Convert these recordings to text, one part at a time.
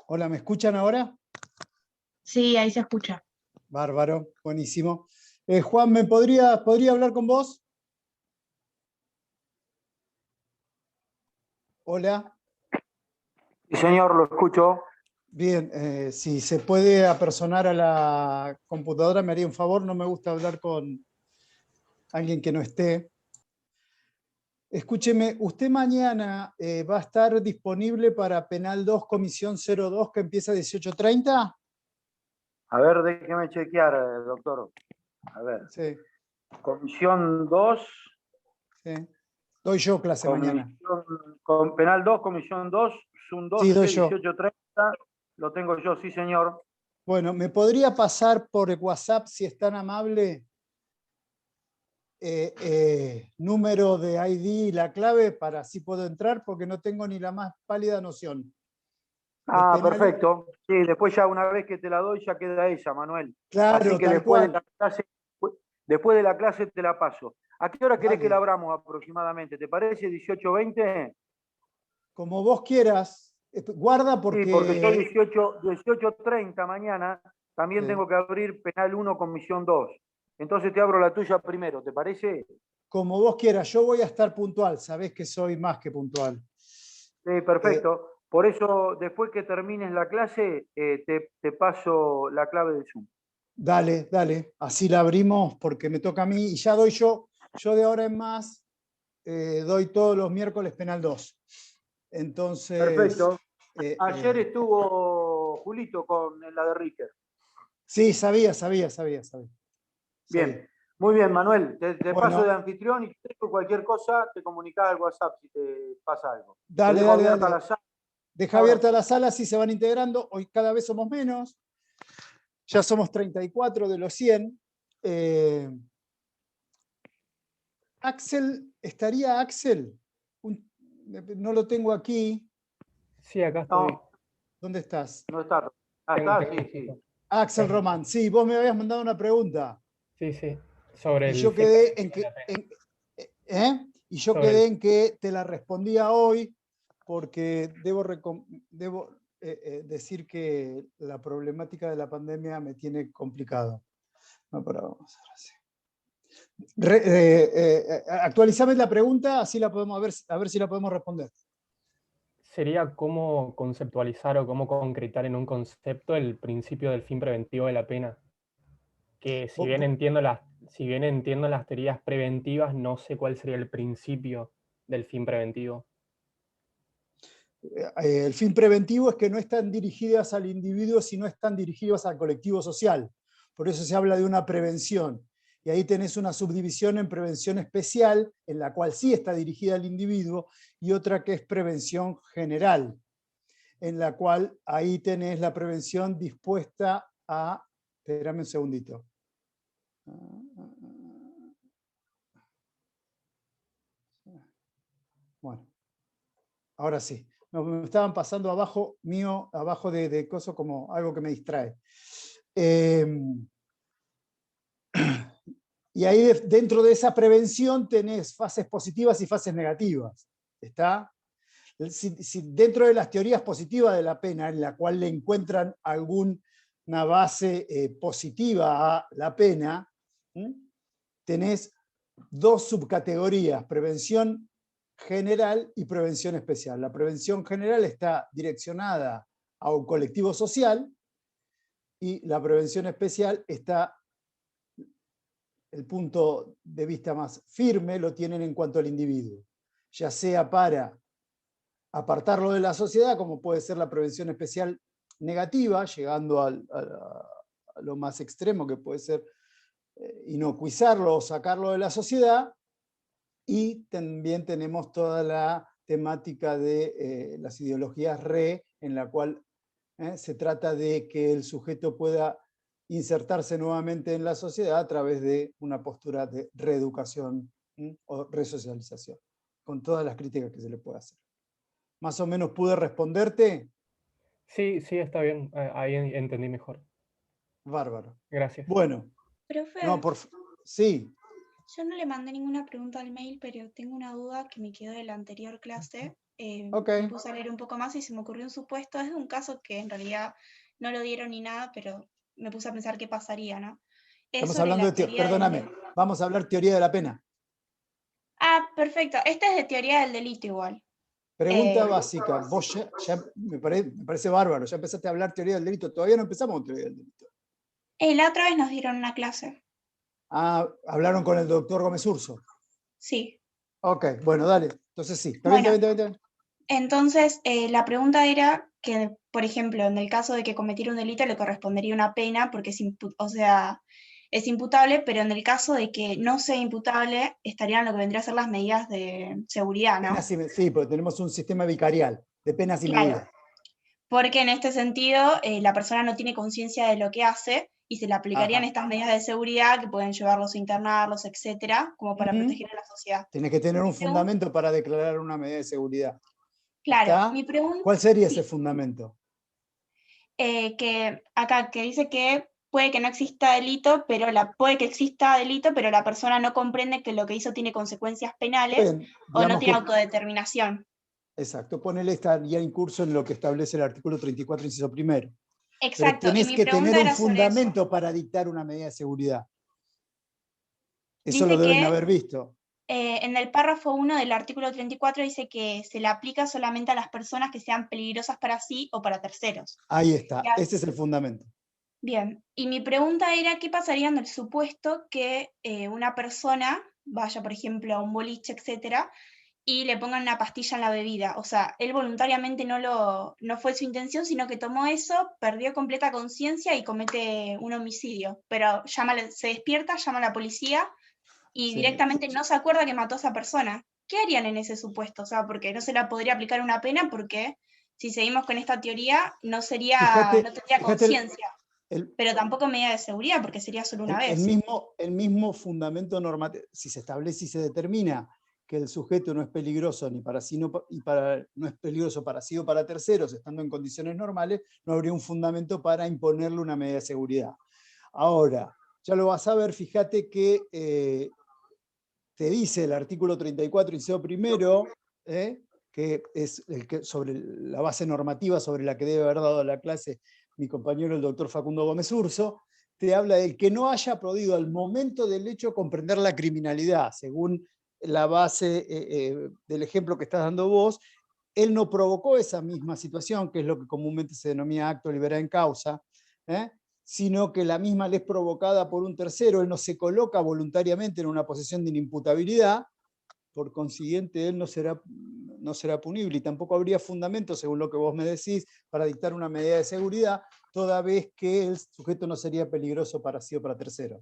Hola, ¿me escuchan ahora? Sí, ahí se escucha. Bárbaro, buenísimo. Juan, ¿me podría hablar con vos? Hola. Sí, señor, lo escucho. Bien, si se puede apersonar a la computadora, me haría un favor. No me gusta hablar con alguien que no esté. Escúcheme, ¿usted mañana va a estar disponible para Penal 2, Comisión 02, que empieza a 18:30? A ver, déjeme chequear, doctor. A ver. Sí, Comisión 2. sí. Doy yo clase mañana. Con Penal 2, Comisión 2, Zoom Sí, 12, doy yo. 18:30. Lo tengo yo, sí, señor. Bueno, ¿me podría pasar por WhatsApp, si es tan amable, número de ID y la clave para así puedo entrar? Porque no tengo ni la más pálida noción. De Ah, penal, perfecto. Sí, después ya una vez que te la doy, ya queda ella, Manuel. Así claro, que tal cual. después de la clase te la paso. ¿A qué hora querés que la Dale, abramos aproximadamente? ¿Te parece 18:20? como vos quieras. Guarda Sí, porque yo porque 18:30 mañana también sí, tengo que abrir Penal 1, Comisión 2. Entonces te abro la tuya primero, ¿te parece? como vos quieras, yo voy a estar puntual, sabés que soy más que puntual. Sí, Eh, perfecto. Por eso, después que termines la clase, te paso la clave del Zoom. Dale, dale, así la abrimos porque me toca a mí y ya doy yo de ahora en más, doy todos los miércoles Penal 2. Entonces, Perfecto. Ayer estuvo Julito con la de Ricker. sí, sabía. Bien, muy bien, Manuel. Te paso de Bueno, anfitrión y cualquier cosa te comunicás al WhatsApp si te pasa algo. Te dale, dejo dale, abierta la dale. sala. Deja abierta Abrazo. la sala, así se van integrando. Hoy cada vez somos menos. Ya somos 34 de los 100. Axel, ¿estaría Axel? No lo tengo aquí. Sí, acá estoy. No, ¿Dónde estás? no está. Ah, Tengo, está, tengo sí, un sí. poco. Axel Román. Sí, vos me habías mandado una pregunta. Sí, sí. Sobre Y el yo fin quedé en preventivo de la que, pena. Y yo Sobre quedé el, en que te la respondía hoy, porque debo decir que la problemática de la pandemia me tiene complicado. No, pero vamos a ver así. Actualizame la pregunta, así la podemos a ver si la podemos responder. sería cómo conceptualizar o cómo concretar en un concepto el principio del fin preventivo de la pena. Que si bien entiendo las teorías preventivas, no sé cuál sería el principio del fin preventivo. El fin preventivo es que no están dirigidas al individuo, sino están dirigidas al colectivo social. Por eso se habla de una prevención. Y ahí tenés una subdivisión en prevención especial, en la cual sí está dirigida al individuo, y otra que es prevención general, en la cual ahí tenés la prevención dispuesta a... Espérame un segundito. Bueno, ahora sí. Me estaban pasando abajo mío, abajo de coso, como algo que me distrae. Y ahí dentro de esa prevención tenés fases positivas y fases negativas. ¿Está? Si dentro de las teorías positivas de la pena, en la cual le encuentran alguna base positiva a la pena, tenés dos subcategorías: prevención general y prevención especial. La prevención general está direccionada a un colectivo social y la prevención especial está, el punto de vista más firme lo tienen en cuanto al individuo, ya sea para apartarlo de la sociedad, como puede ser la prevención especial negativa, llegando a lo más extremo, que puede ser inocuizarlo o sacarlo de la sociedad. Y también tenemos toda la temática de las ideologías en la cual se trata de que el sujeto pueda insertarse nuevamente en la sociedad a través de una postura de reeducación o resocialización, con todas las críticas que se le puede hacer. ¿Más o menos pude responderte? Sí, sí, está bien. Ahí entendí mejor. Bárbaro. Gracias. Bueno, Profe, no, sí. Yo no le mandé ninguna pregunta al mail, pero tengo una duda que me quedó de la anterior clase. Ok. Me puse a leer un poco más y se me ocurrió un supuesto. Es de un caso que en realidad no lo dieron ni nada, pero me puse a pensar qué pasaría, ¿no? Es Estamos sobre hablando la de, teoría perdóname, vamos a hablar teoría de la pena. Ah, perfecto. Esta es de teoría del delito igual. Pregunta Eh, básica, vos ya me parece bárbaro, ya empezaste a hablar teoría del delito, todavía no empezamos con teoría del delito. La otra vez nos dieron una clase. Ah, hablaron con el doctor Gómez Urso. Sí. Ok, bueno, dale. Entonces sí, está bien, Bueno, está bien, está bien. entonces la pregunta era que, por ejemplo, en el caso de que cometiera un delito le correspondería una pena porque o sea, es imputable, pero en el caso de que no sea imputable, estarían lo que vendría a ser las medidas de seguridad, ¿no? Sí, porque tenemos un sistema vicarial de penas y Claro, medidas. porque en este sentido la persona no tiene conciencia de lo que hace y se le aplicarían Ajá. estas medidas de seguridad que pueden llevarlos a internarlos, etcétera, como para Ujú. proteger a la sociedad. Tenés que tener Mi un pregun- fundamento para declarar una medida de seguridad. claro, ¿Está? mi pregunta, ¿Cuál sería ese sí, fundamento? que acá que dice que puede que no exista delito, puede que exista delito, pero la persona no comprende que lo que hizo tiene consecuencias penales Bien, o no digamos tiene que, autodeterminación. exacto, ponele estaría en curso en lo que establece el artículo 34, inciso primero. Pero Exacto, y tenés mi que tener pregunta un era sobre eso. fundamento para dictar una medida de seguridad. Eso lo Dice deben que haber visto. en el párrafo 1 del artículo 34 dice que se le aplica solamente a las personas que sean peligrosas para sí o para terceros. Ahí está, Ya. ese es el fundamento. Bien, y mi pregunta era, ¿qué pasaría en el supuesto que una persona vaya, por ejemplo, a un boliche, etcétera, y le pongan una pastilla en la bebida? O sea, él voluntariamente no fue su intención, sino que tomó eso, perdió completa conciencia y comete un homicidio. Pero se despierta, llama a la policía y Sí. directamente no se acuerda que mató a esa persona. ¿Qué harían en ese supuesto? O sea, porque no se la podría aplicar una pena porque si seguimos con esta teoría no tendría Fíjate conciencia, el, pero tampoco medida de seguridad porque sería solo una vez. el mismo fundamento normativo, si se establece y se determina que el sujeto no es peligroso ni para sí no es peligroso para sí o para terceros, estando en condiciones normales, no habría un fundamento para imponerle una medida de seguridad. Ahora, ya lo vas a ver, fíjate que te dice el artículo 34, inciso primero, que es sobre la base normativa sobre la que debe haber dado la clase mi compañero el doctor Facundo Gómez Urso, te habla de que no haya podido al momento del hecho comprender la criminalidad, según la base del ejemplo que estás dando vos. Él no provocó esa misma situación, que es lo que comúnmente se denomina acto liberado en causa, sino que la misma le es provocada por un tercero. Él no se coloca voluntariamente en una posición de inimputabilidad, por consiguiente él no será punible y tampoco habría fundamento, según lo que vos me decís, para dictar una medida de seguridad, toda vez que el sujeto no sería peligroso para sí o para tercero.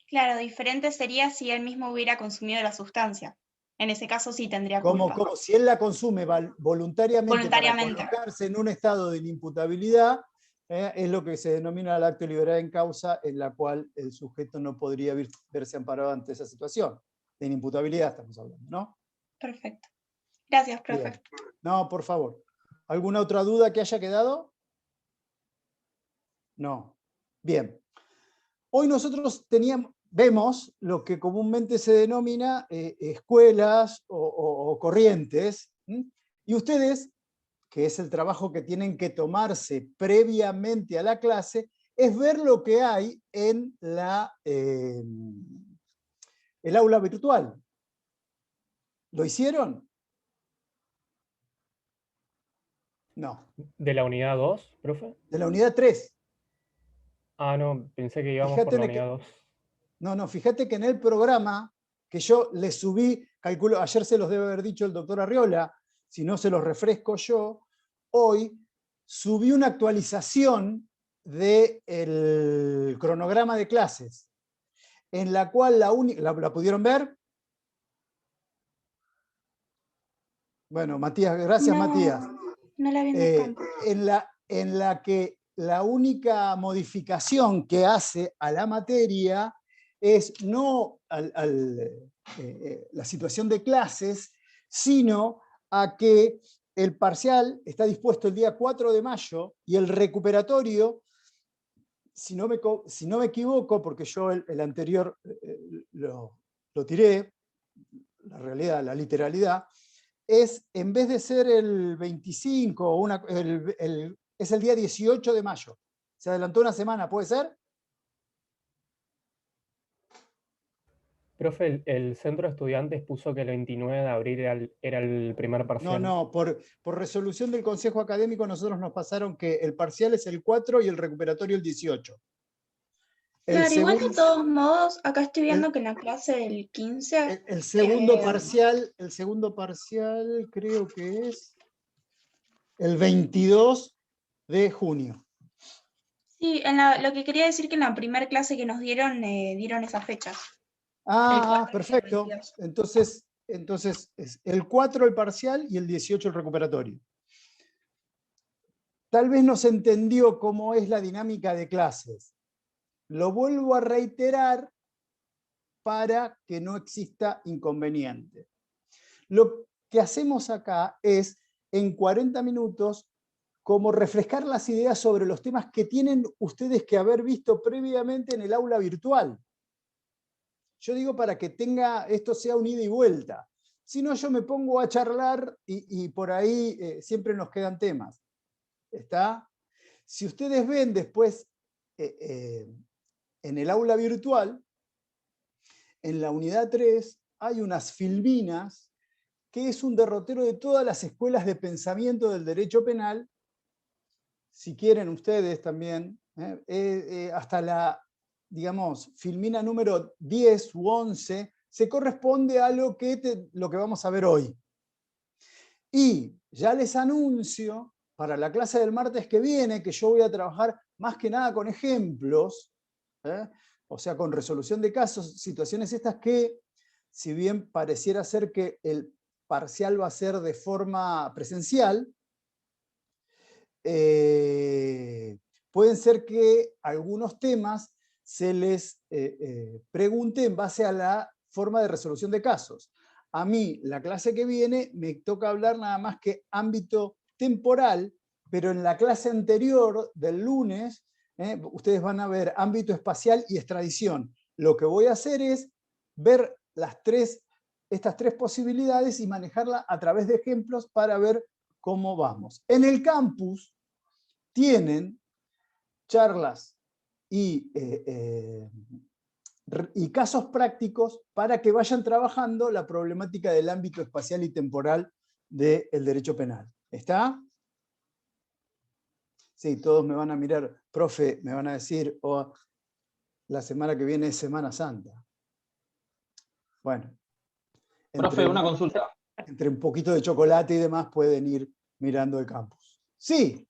Claro, diferente sería si él mismo hubiera consumido la sustancia. En ese caso sí tendría culpa. Como si él la consume voluntariamente para Voluntariamente. colocarse en un estado de inimputabilidad, es lo que se denomina el acto de libertad en causa, en la cual el sujeto no podría verse amparado ante esa situación. De inimputabilidad estamos hablando, ¿no? Perfecto. Gracias, profe. Bien. No, por favor. ¿Alguna otra duda que haya quedado? No. Bien. Hoy nosotros vemos lo que comúnmente se denomina escuelas o corrientes, y ustedes, que es el trabajo que tienen que tomarse previamente a la clase, es ver lo que hay en el aula virtual. ¿Lo hicieron? No. ¿De la unidad 2, profe? De la unidad 3. Ah, no, pensé que íbamos por Fíjate la unidad 2. fíjate que en el programa que yo les subí, calculo, ayer se los debe haber dicho el doctor Arriola, si no se los refresco yo, hoy subí una actualización del cronograma de clases, en la cual ¿la pudieron ver? Bueno, Matías, gracias Matías. No la vi en el campo. En la que la única modificación que hace a la materia es no la situación de clases, sino a que el parcial está dispuesto el día 4 de mayo y el recuperatorio si no me equivoco, porque yo el anterior lo tiré, la realidad, la literalidad, es en vez de ser el 25, es el día 18 de mayo. Se adelantó una semana, ¿puede ser? Profe, el centro de estudiantes puso que el 29 de abril era el primer parcial. No, por resolución del Consejo Académico nosotros nos pasaron que el parcial es el 4 y el recuperatorio el 18. Claro, igual de todos modos, acá estoy viendo que en la clase del 15... El segundo parcial creo que es el 22 de junio. Sí, lo que quería decir que en la primera clase que nos dieron esas fechas. Perfecto. Entonces es el 4 el parcial y el 18 el recuperatorio. Tal vez no se entendió cómo es la dinámica de clases. Lo vuelvo a reiterar para que no exista inconveniente. Lo que hacemos acá es, en 40 minutos, como refrescar las ideas sobre los temas que tienen ustedes que haber visto previamente en el aula virtual. Yo digo para que esto sea un ida y vuelta. Si no, yo me pongo a charlar y por ahí siempre nos quedan temas. ¿Está? Si ustedes ven después en el aula virtual, en la unidad 3 hay unas filminas que es un derrotero de todas las escuelas de pensamiento del derecho penal, si quieren ustedes también, hasta la, digamos, filmina número 10 u 11, se corresponde a lo que vamos a ver hoy. Y ya les anuncio, para la clase del martes que viene, que yo voy a trabajar más que nada con ejemplos, o sea, con resolución de casos, situaciones estas que, si bien pareciera ser que el parcial va a ser de forma presencial, pueden ser que algunos temas se les pregunte en base a la forma de resolución de casos. A mí, la clase que viene, me toca hablar nada más que ámbito temporal, pero en la clase anterior del lunes, ustedes van a ver ámbito espacial y extradición. Lo que voy a hacer es ver estas tres posibilidades y manejarla a través de ejemplos para ver cómo vamos. En el campus tienen charlas y casos prácticos para que vayan trabajando la problemática del ámbito espacial y temporal del derecho penal. ¿Está? Sí, todos me van a mirar, profe, me van a decir, la semana que viene es Semana Santa. Bueno. Profe, una consulta. Entre un poquito de chocolate y demás pueden ir mirando el campus. Sí,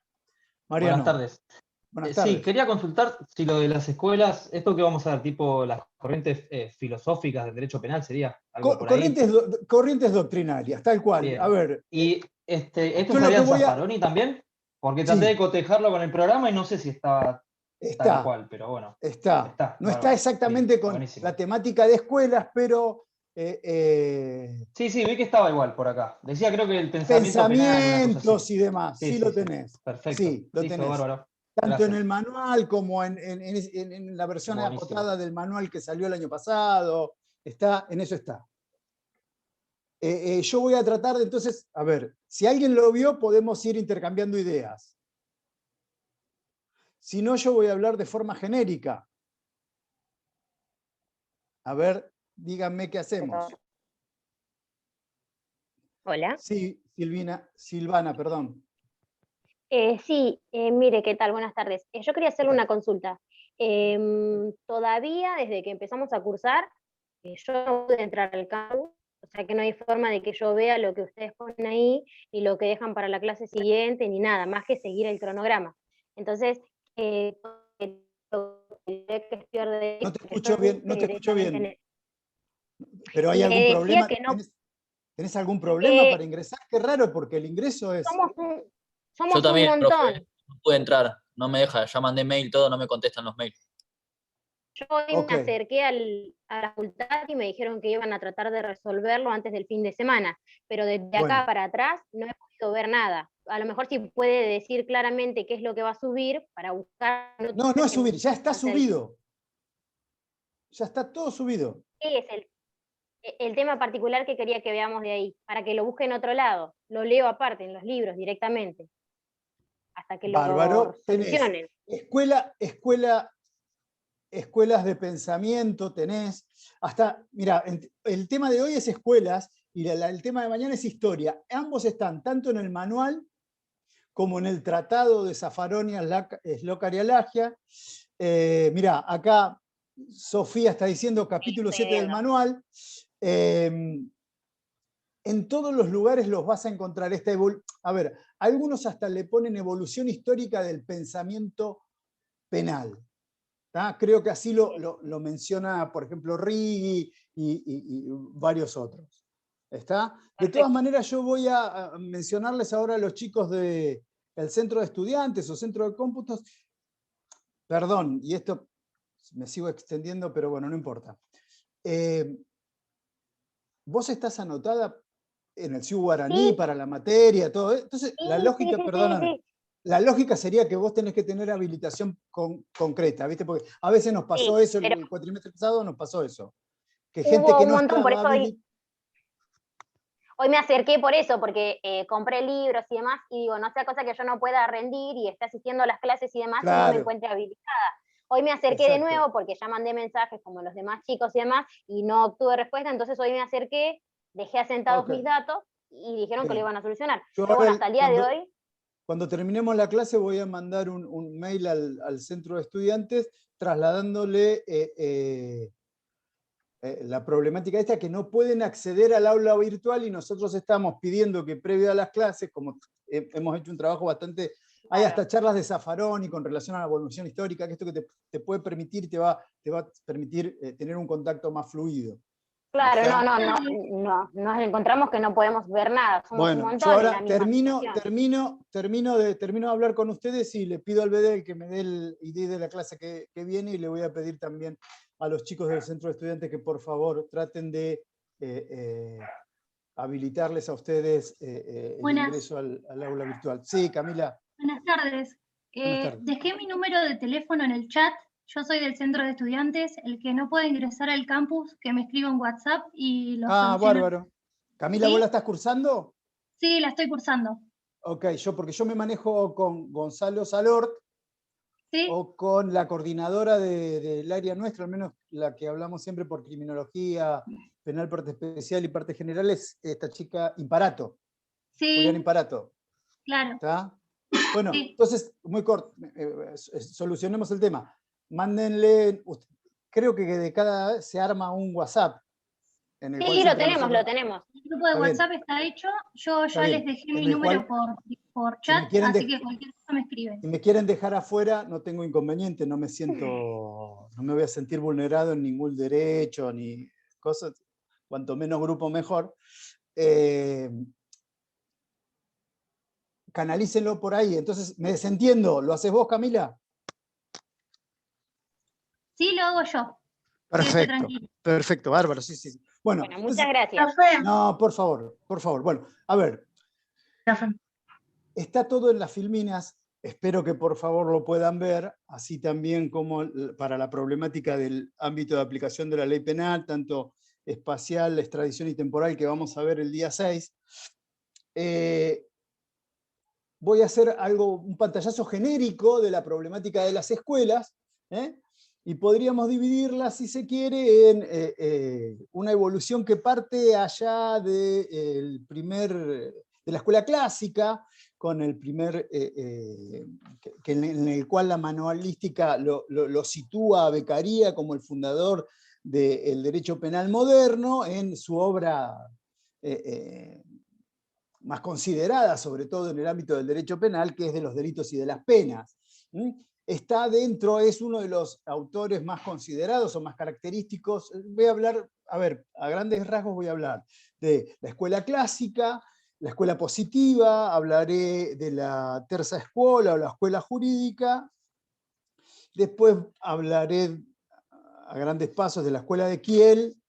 Mariano. Buenas tardes. Buenas tardes. Sí, quería consultar si lo de las escuelas, esto que vamos a ver, tipo las corrientes filosóficas del derecho penal, ¿sería algo por ahí? Corrientes doctrinarias, tal cual. Bien. A ver. ¿Y esto es Alianza Faroni también? Porque traté de cotejarlo con el programa y no sé si está tal cual, pero bueno. No está exactamente bien, con buenísimo. La temática de escuelas, pero... Sí, vi que estaba igual por acá. Decía, creo que el pensamientos penal, y demás, sí lo tenés. Perfecto. Sí, lo tenés. Bárbaro. Tanto Gracias. en el manual como en la versión acotada del manual que salió el año pasado. En eso está. Yo voy a tratar de, entonces, a ver, si alguien lo vio, podemos ir intercambiando ideas. Si no, yo voy a hablar de forma genérica. A ver, díganme qué hacemos. Hola. Sí, Silvana, perdón. Sí, mire, ¿qué tal? Buenas tardes. Yo quería hacerle una consulta. Todavía, desde que empezamos a cursar, yo no pude entrar al campus, o sea que no hay forma de que yo vea lo que ustedes ponen ahí, ni lo que dejan para la clase siguiente, ni nada, más que seguir el cronograma. Entonces, no te escucho bien, Pero ¿hay algún problema? ¿Tenés algún problema para ingresar? Qué raro, porque el ingreso es... Somos yo también, un montón. profe, no pude entrar, no me deja, ya mandé mail, todo, no me contestan los mails. Yo hoy me acerqué a la facultad y me dijeron que iban a tratar de resolverlo antes del fin de semana, pero desde acá para atrás no he podido ver nada. a lo mejor sí puede decir claramente qué es lo que va a subir para buscar... No, no es subir, ya está subido. Ya está todo subido. ¿Qué es el tema particular que quería que veamos de ahí? Para que lo busque en otro lado. Lo leo aparte, en los libros, directamente. Hasta que Bárbaro, lo solucionen. Escuelas de pensamiento tenés. Hasta, mira, el tema de hoy es escuelas y el tema de mañana es historia. Ambos están tanto en el manual como en el tratado de Zaffaroni, Slocar y Alagia. Mirá, acá Sofía está diciendo capítulo 7 del manual. En todos los lugares los vas a encontrar esta evolución. A ver, algunos hasta le ponen evolución histórica del pensamiento penal. ¿Tá? Creo que así lo menciona, por ejemplo, Righi y varios otros. ¿Está? De todas maneras, yo voy a mencionarles ahora a los chicos del centro de estudiantes o centro de cómputos. Perdón, y esto me sigo extendiendo, pero bueno, no importa. Vos estás anotada en el CIU Guaraní para la materia, todo. Entonces, la lógica, perdóname, la lógica sería que vos tenés que tener habilitación concreta, ¿viste? Porque a veces nos pasó eso, el cuatrimestre pasado nos pasó eso. Que gente que no estaba hoy me acerqué por eso, porque compré libros y demás, y digo, no sea cosa que yo no pueda rendir y esté asistiendo a las clases y demás, y no me encuentre habilitada. Hoy me acerqué de nuevo, porque ya mandé mensajes como los demás chicos y demás, y no obtuve respuesta, entonces hoy me acerqué, dejé asentados mis datos, y dijeron que lo iban a solucionar. Pero bueno, hasta el día de hoy... Cuando terminemos la clase voy a mandar un mail al centro de estudiantes trasladándole la problemática esta, que no pueden acceder al aula virtual y nosotros estamos pidiendo que previo a las clases, como hemos hecho un trabajo bastante... Hay hasta charlas de Zaffaroni con relación a la evolución histórica, que esto que te puede permitir, te va a permitir tener un contacto más fluido. Claro, no, nos encontramos que no podemos ver nada, somos bueno, un montón. Yo ahora termino de hablar con ustedes y le pido al BD que me dé el ID de la clase que viene, y le voy a pedir también a los chicos del centro de estudiantes que por favor traten de habilitarles a ustedes el ingreso al aula virtual. Sí, Camila. Buenas tardes. Dejé mi número de teléfono en el chat. Yo soy del centro de estudiantes. El que no puede ingresar al campus, que me escriba en WhatsApp y lo soluciona. Bárbaro. Camila, ¿Sí? ¿Vos la estás cursando? Sí, la estoy cursando. Ok, porque yo me manejo con Gonzalo Salort, ¿sí? O con la coordinadora del área nuestra, al menos la que hablamos siempre por criminología, penal, parte especial y parte general, es esta chica Imparato. Sí. Julián Imparato. Claro. ¿Está? Bueno, sí. Entonces, muy corto, solucionemos el tema. Mándenle, creo que de cada vez se arma un WhatsApp. En el cual lo tenemos. El grupo de WhatsApp está hecho, yo ya les dejé mi número por chat, así que cualquier cosa me escriben. Si me quieren dejar afuera, no tengo inconveniente, no me voy a sentir vulnerado en ningún derecho, ni cosas, cuanto menos grupo mejor. Canalícenlo por ahí. Entonces, me desentiendo. ¿Lo haces vos, Camila? Sí, lo hago yo. Perfecto, bárbaro, sí. Bueno, muchas gracias. No, por favor. Bueno, a ver. Está todo en las filminas. Espero que por favor lo puedan ver, así también como para la problemática del ámbito de aplicación de la ley penal, tanto espacial, extradición y temporal, que vamos a ver el día 6. Voy a hacer un pantallazo genérico de la problemática de las escuelas, y podríamos dividirla, si se quiere, en una evolución que parte allá de la escuela clásica, con el primer, en el cual la manualística lo sitúa a Beccaria como el fundador del derecho penal moderno, en su obra más considerada, sobre todo en el ámbito del derecho penal, que es de los delitos y de las penas. Está dentro, es uno de los autores más considerados o más característicos. Voy a hablar, a grandes rasgos voy a hablar de la escuela clásica, la escuela positiva, hablaré de la terza escuela o la escuela jurídica, después hablaré a grandes pasos de la escuela de Kiel,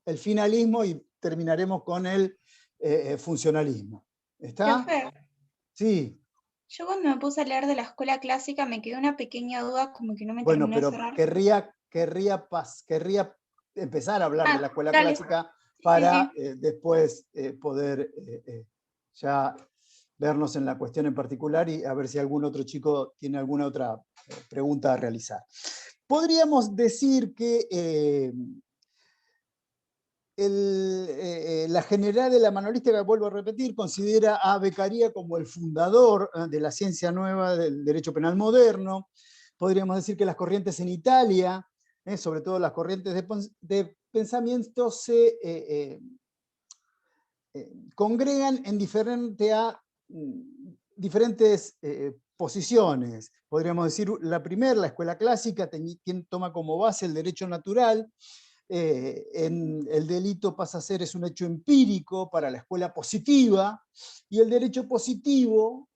el finalismo, y terminaremos con el funcionalismo. ¿Está? Sí. Yo cuando me puse a leer de la escuela clásica me quedó una pequeña duda, como que no me Bueno, terminó de pero cerrar. querría empezar a hablar de la escuela Dale. clásica Sí, para sí. después poder ya vernos en la cuestión en particular y a ver si algún otro chico tiene alguna otra pregunta a realizar. Podríamos decir que la general de la manualística, vuelvo a repetir, considera a Beccaria como el fundador de la ciencia nueva del derecho penal moderno. Podríamos decir que las corrientes en Italia, sobre todo las corrientes de pensamiento, se congregan en diferentes posiciones. Podríamos decir, la primera, la escuela clásica, quien toma como base el derecho natural. El delito pasa a ser un hecho empírico para la escuela positiva, y el derecho positivo,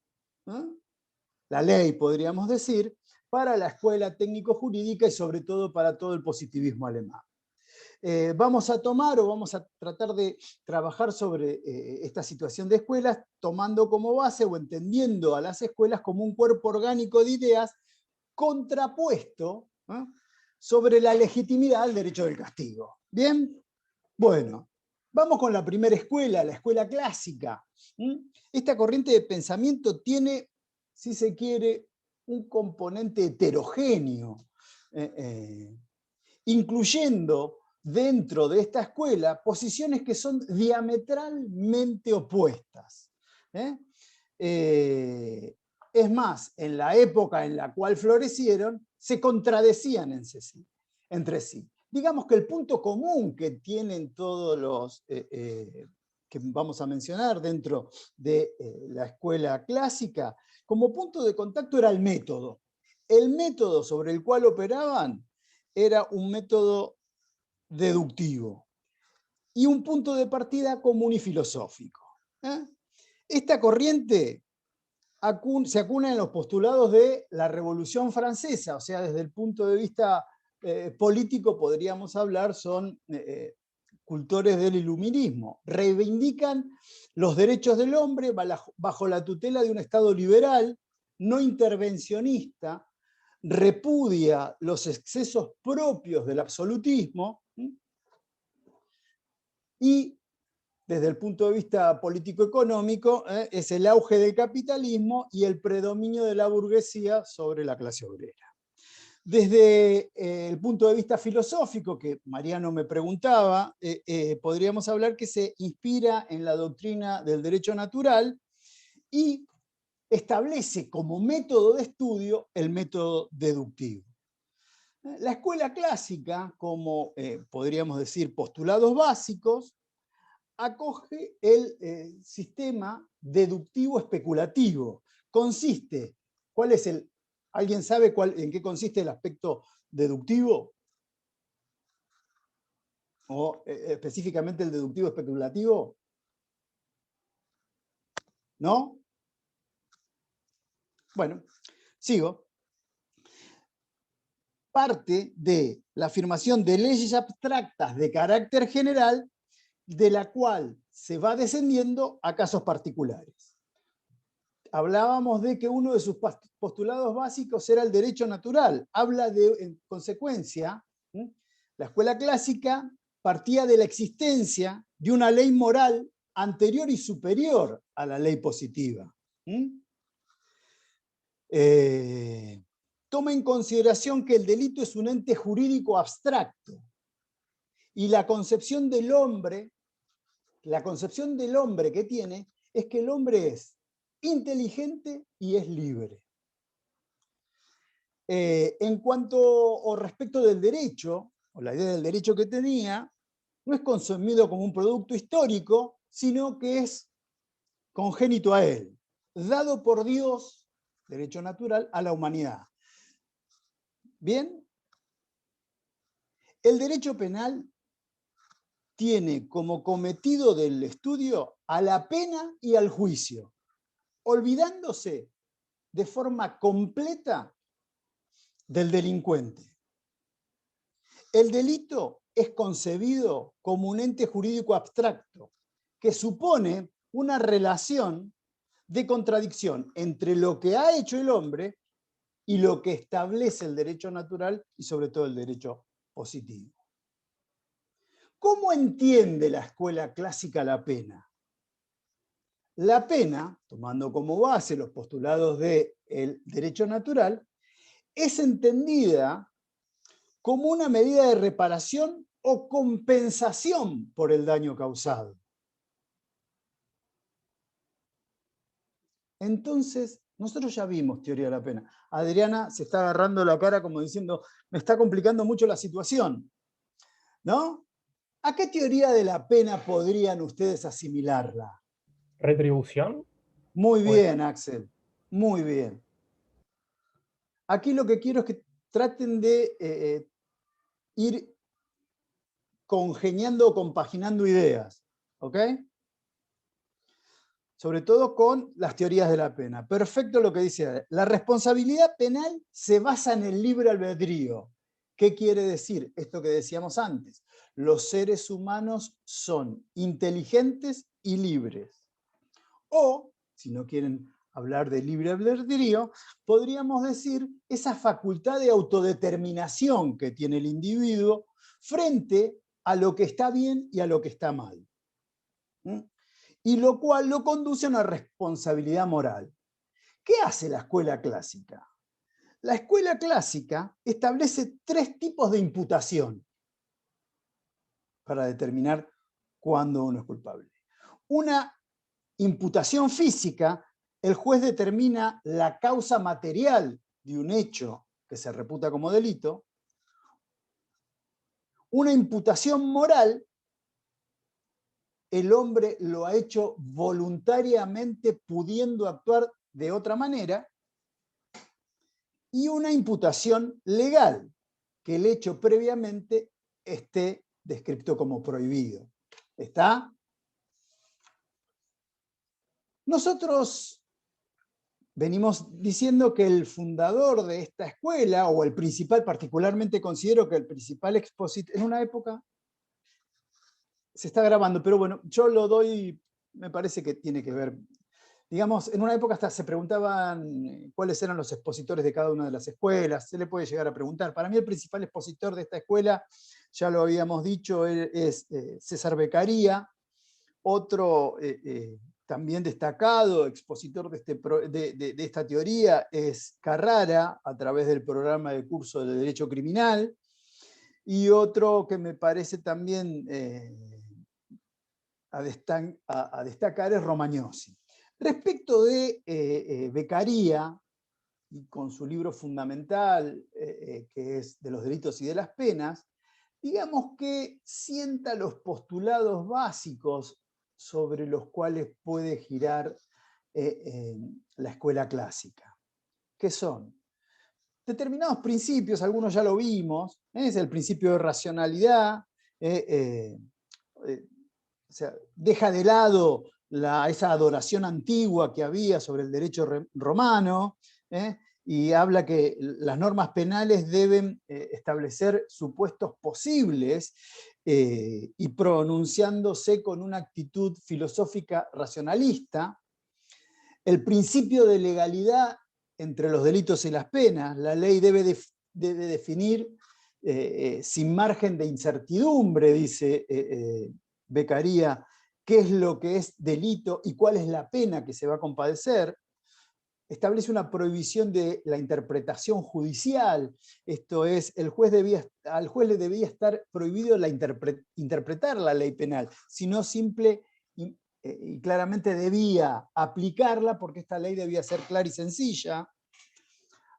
la ley podríamos decir, para la escuela técnico-jurídica y sobre todo para todo el positivismo alemán. Vamos a tomar o vamos a tratar de trabajar sobre esta situación de escuelas, tomando como base o entendiendo a las escuelas como un cuerpo orgánico de ideas contrapuesto sobre la legitimidad del derecho del castigo. ¿Bien? Bueno, vamos con la primera escuela, la escuela clásica. Esta corriente de pensamiento tiene, si se quiere, un componente heterogéneo, incluyendo dentro de esta escuela posiciones que son diametralmente opuestas. Es más, en la época en la cual florecieron, se contradecían entre sí. Digamos que el punto común que tienen todos los que vamos a mencionar dentro de la escuela clásica, como punto de contacto era el método. El método sobre el cual operaban era un método deductivo y un punto de partida común y filosófico. Esta corriente se acuna en los postulados de la Revolución Francesa, o sea, desde el punto de vista político podríamos hablar, son cultores del iluminismo. Reivindican los derechos del hombre bajo la tutela de un Estado liberal, no intervencionista, repudia los excesos propios del absolutismo y, desde el punto de vista político-económico, es el auge del capitalismo y el predominio de la burguesía sobre la clase obrera. Desde el punto de vista filosófico, que Mariano me preguntaba, podríamos hablar que se inspira en la doctrina del derecho natural y establece como método de estudio el método deductivo. La escuela clásica, como podríamos decir postulados básicos, acoge el sistema deductivo especulativo. Consiste, ¿cuál es el? ¿Alguien sabe en qué consiste el aspecto deductivo? ¿O específicamente el deductivo especulativo? ¿No? Bueno, sigo. Parte de la afirmación de leyes abstractas de carácter general, de la cual se va descendiendo a casos particulares. Hablábamos de que uno de sus postulados básicos era el derecho natural. Habla de, en consecuencia, la escuela clásica partía de la existencia de una ley moral anterior y superior a la ley positiva. Toma en consideración que el delito es un ente jurídico abstracto y la concepción del hombre que tiene es que el hombre es inteligente y es libre. En cuanto o respecto del derecho, o la idea del derecho que tenía, no es consumido como un producto histórico, sino que es congénito a él, dado por Dios, derecho natural, a la humanidad. ¿Bien? El derecho penal tiene como cometido del estudio a la pena y al juicio, olvidándose de forma completa del delincuente. El delito es concebido como un ente jurídico abstracto que supone una relación de contradicción entre lo que ha hecho el hombre y lo que establece el derecho natural y sobre todo el derecho positivo. ¿Cómo entiende la escuela clásica la pena? La pena, tomando como base los postulados del derecho natural, es entendida como una medida de reparación o compensación por el daño causado. Entonces, nosotros ya vimos teoría de la pena. Adriana se está agarrando la cara como diciendo, me está complicando mucho la situación, ¿no? ¿A qué teoría de la pena podrían ustedes asimilarla? ¿Retribución? Muy bien, Axel, muy bien. Aquí lo que quiero es que traten de ir congeniando o compaginando ideas, ¿ok? Sobre todo con las teorías de la pena. Perfecto lo que dice. La responsabilidad penal se basa en el libre albedrío. ¿Qué quiere decir? Esto que decíamos antes. Los seres humanos son inteligentes y libres. O, si no quieren hablar de libre albedrío, podríamos decir esa facultad de autodeterminación que tiene el individuo frente a lo que está bien y a lo que está mal. Y lo cual lo conduce a una responsabilidad moral. ¿Qué hace la escuela clásica? La escuela clásica establece 3 tipos de imputación para determinar cuándo uno es culpable. Una imputación física, el juez determina la causa material de un hecho que se reputa como delito. Una imputación moral, el hombre lo ha hecho voluntariamente pudiendo actuar de otra manera. Y una imputación legal, que el hecho previamente esté descrito como prohibido. ¿Está? Nosotros venimos diciendo que el fundador de esta escuela, o el principal, particularmente considero que el principal expositor, en una época, se está grabando, pero bueno, yo lo doy, me parece que tiene que ver. Digamos, en una época hasta se preguntaban cuáles eran los expositores de cada una de las escuelas, se le puede llegar a preguntar. Para mí el principal expositor de esta escuela, ya lo habíamos dicho, es César Beccaria. Otro también destacado expositor de esta teoría es Carrara, a través del programa de curso de Derecho Criminal. Y otro que me parece también a destacar es Romagnosi. Respecto de Beccaria, y con su libro fundamental, que es De los delitos y de las penas, digamos que sienta los postulados básicos sobre los cuales puede girar la escuela clásica. ¿Qué son? Determinados principios, algunos ya lo vimos, es el principio de racionalidad, o sea, deja de lado esa adoración antigua que había sobre el derecho romano, y habla que las normas penales deben establecer supuestos posibles y pronunciándose con una actitud filosófica racionalista. El principio de legalidad entre los delitos y las penas, la ley debe definir sin margen de incertidumbre, dice Beccaria, qué es lo que es delito y cuál es la pena que se va a compadecer. Establece una prohibición de la interpretación judicial, esto es, al juez le debía estar prohibido interpretar la ley penal, sino simple y claramente debía aplicarla porque esta ley debía ser clara y sencilla.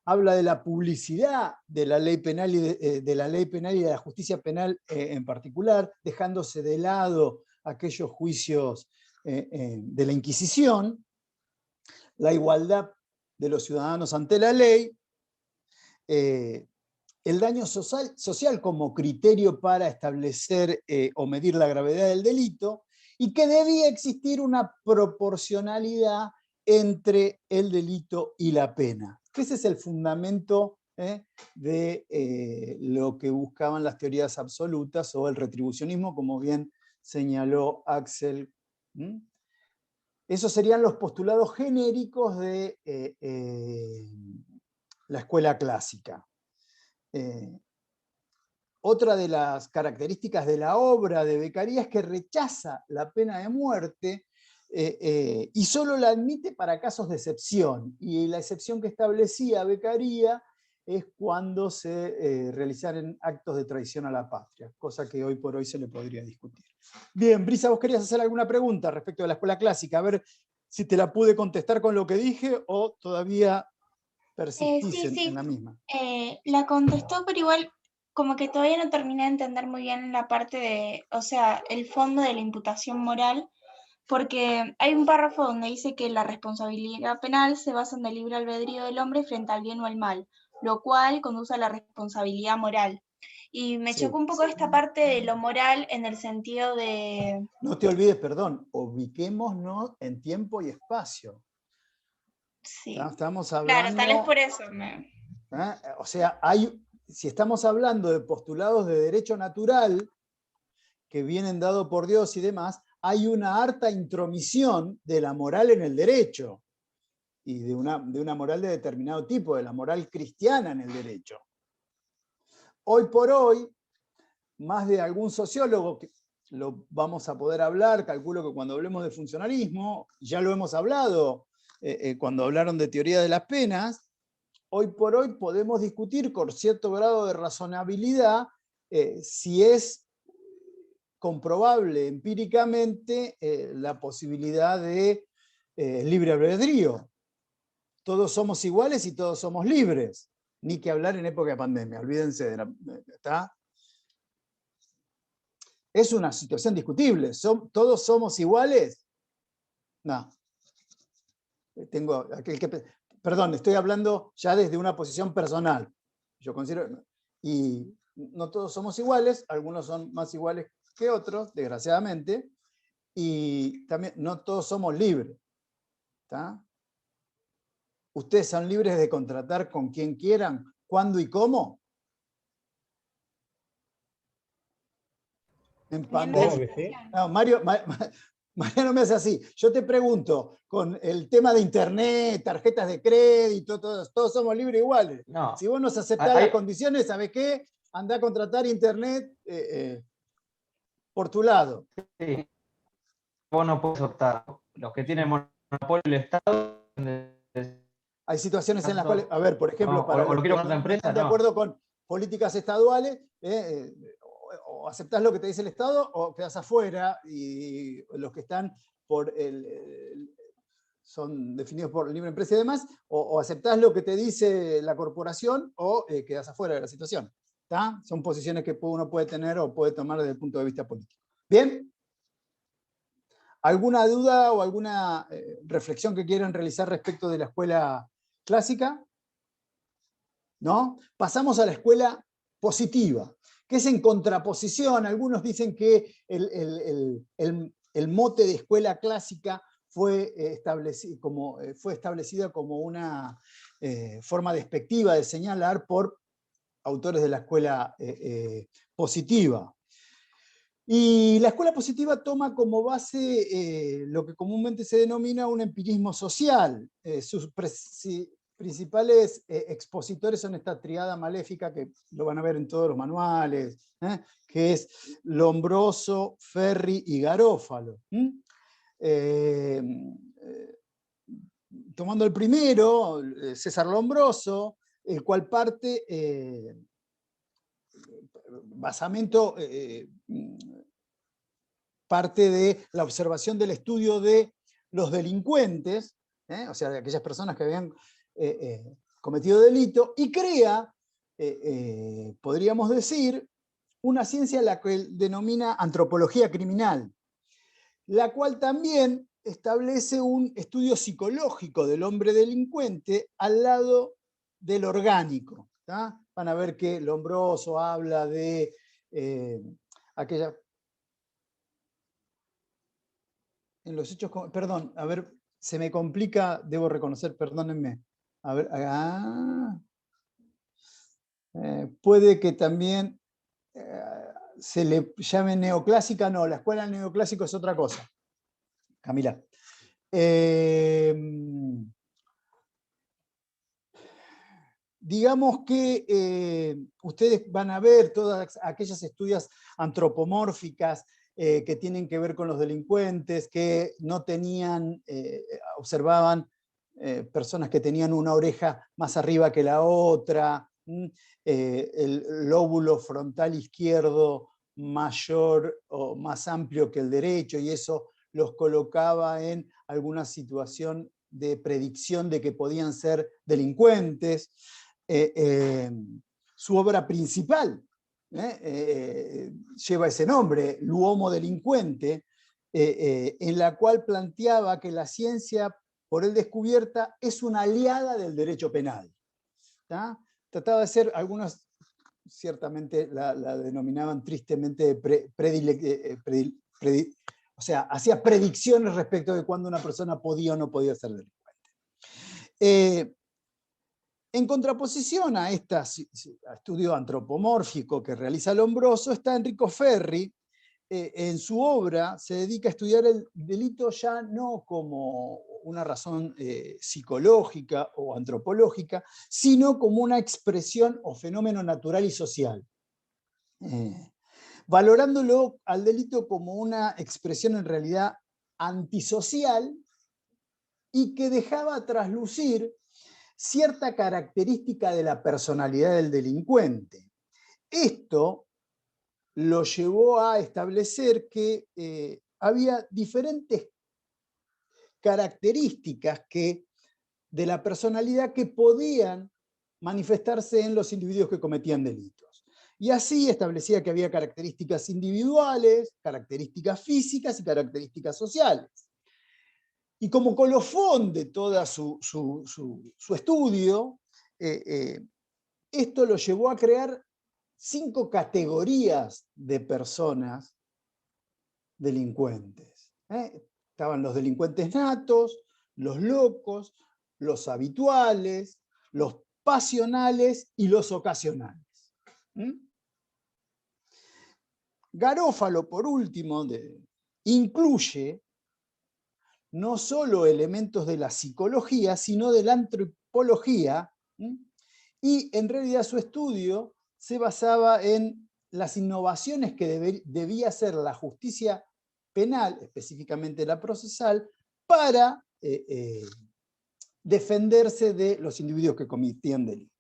Habla de la publicidad de la ley penal y de la justicia penal en particular, dejándose de lado aquellos juicios de la Inquisición, la igualdad de los ciudadanos ante la ley, el daño social como criterio para establecer o medir la gravedad del delito, y que debía existir una proporcionalidad entre el delito y la pena. Ese es el fundamento de lo que buscaban las teorías absolutas o el retribucionismo, como bien señaló Axel. Esos serían los postulados genéricos de la escuela clásica. Otra de las características de la obra de Beccaria es que rechaza la pena de muerte y solo la admite para casos de excepción. Y la excepción que establecía Beccaria es cuando se realizaran actos de traición a la patria, cosa que hoy por hoy se le podría discutir. Bien, Brisa, vos querías hacer alguna pregunta respecto de la escuela clásica, a ver si te la pude contestar con lo que dije o todavía persistís en la misma. La contestó, pero igual como que todavía no terminé de entender muy bien la parte de, o sea, el fondo de la imputación moral, porque hay un párrafo donde dice que la responsabilidad penal se basa en el libre albedrío del hombre frente al bien o al mal, lo cual conduce a la responsabilidad moral. Y me chocó un poco esta parte de lo moral en el sentido de... No te olvides, perdón, ubiquémonos en tiempo y espacio. Sí. Estamos hablando... Claro, tal vez por eso. O sea, si estamos hablando de postulados de derecho natural que vienen dados por Dios y demás, hay una harta intromisión de la moral en el derecho y de una moral de determinado tipo, de la moral cristiana en el derecho. Hoy por hoy, más de algún sociólogo, que lo vamos a poder hablar, calculo que cuando hablemos de funcionalismo, ya lo hemos hablado cuando hablaron de teoría de las penas, hoy por hoy podemos discutir con cierto grado de razonabilidad si es comprobable empíricamente la posibilidad de libre albedrío. Todos somos iguales y todos somos libres. Ni que hablar en época de pandemia, olvídense de la... ¿está? Es una situación discutible. ¿Todos somos iguales? No. Tengo aquel que... Perdón, estoy hablando ya desde una posición personal. Yo considero... Y no todos somos iguales, algunos son más iguales que otros, desgraciadamente, y también no todos somos libres. ¿Está? Ustedes son libres de contratar con quien quieran, cuándo y cómo. En pandemia. No, Mariano me hace así. Yo te pregunto, con el tema de internet, tarjetas de crédito, todos somos libres iguales. No. Si vos nos aceptás las condiciones, ¿sabés qué? Andá a contratar internet por tu lado. Sí. Vos no podés optar. Los que tienen monopolio del Estado... Hay situaciones en las cuales, a ver, por ejemplo, no, para o lo quiero con la empresa, están de acuerdo con políticas estaduales, o aceptás lo que te dice el Estado o quedás afuera, y los que están son definidos por libre empresa y demás, o aceptás lo que te dice la corporación o quedás afuera de la situación. ¿Está? Son posiciones que uno puede tener o puede tomar desde el punto de vista político. ¿Bien? ¿Alguna duda o alguna reflexión que quieran realizar respecto de la escuela clásica? ¿No? Pasamos a la escuela positiva, que es en contraposición. Algunos dicen que el mote de escuela clásica fue establecida como una forma despectiva de señalar por autores de la escuela positiva. Y la escuela positiva toma como base lo que comúnmente se denomina un empirismo social. Sus principales expositores son esta triada maléfica, que lo van a ver en todos los manuales, que es Lombroso, Ferri y Garófalo. Tomando el primero, César Lombroso, el cual parte... basamento parte de la observación del estudio de los delincuentes, o sea, de aquellas personas que habían cometido delito, y crea, podríamos decir, una ciencia a la que denomina antropología criminal, la cual también establece un estudio psicológico del hombre delincuente al lado del orgánico. ¿Tá? Van a ver que Lombroso habla de aquella... En los hechos... Perdón, a ver, se me complica, debo reconocer, perdónenme. A ver, puede que también se le llame neoclásica, no, la escuela neoclásico es otra cosa. Camila. Digamos que ustedes van a ver todas aquellas estudios antropomórficas que tienen que ver con los delincuentes, que no tenían, observaban personas que tenían una oreja más arriba que la otra, el lóbulo frontal izquierdo mayor o más amplio que el derecho, y eso los colocaba en alguna situación de predicción de que podían ser delincuentes. Su obra principal lleva ese nombre, L'uomo delincuente, en la cual planteaba que la ciencia por él descubierta es una aliada del derecho penal. ¿Tá? Trataba de ser, algunos ciertamente la denominaban tristemente o sea, hacía predicciones respecto de cuándo una persona podía o no podía ser delincuente. En contraposición a este estudio antropomórfico que realiza Lombroso, está Enrico Ferri. En su obra se dedica a estudiar el delito ya no como una razón psicológica o antropológica, sino como una expresión o fenómeno natural y social. Valorándolo al delito como una expresión en realidad antisocial y que dejaba traslucir cierta característica de la personalidad del delincuente. Esto lo llevó a establecer que había diferentes características de la personalidad que podían manifestarse en los individuos que cometían delitos. Y así establecía que había características individuales, características físicas y características sociales. Y como colofón de todo su estudio, esto lo llevó a crear 5 categorías de personas delincuentes. Estaban los delincuentes natos, los locos, los habituales, los pasionales y los ocasionales. Garófalo, por último, incluye no solo elementos de la psicología, sino de la antropología, y en realidad su estudio se basaba en las innovaciones que debía hacer la justicia penal, específicamente la procesal, para defenderse de los individuos que cometían delitos.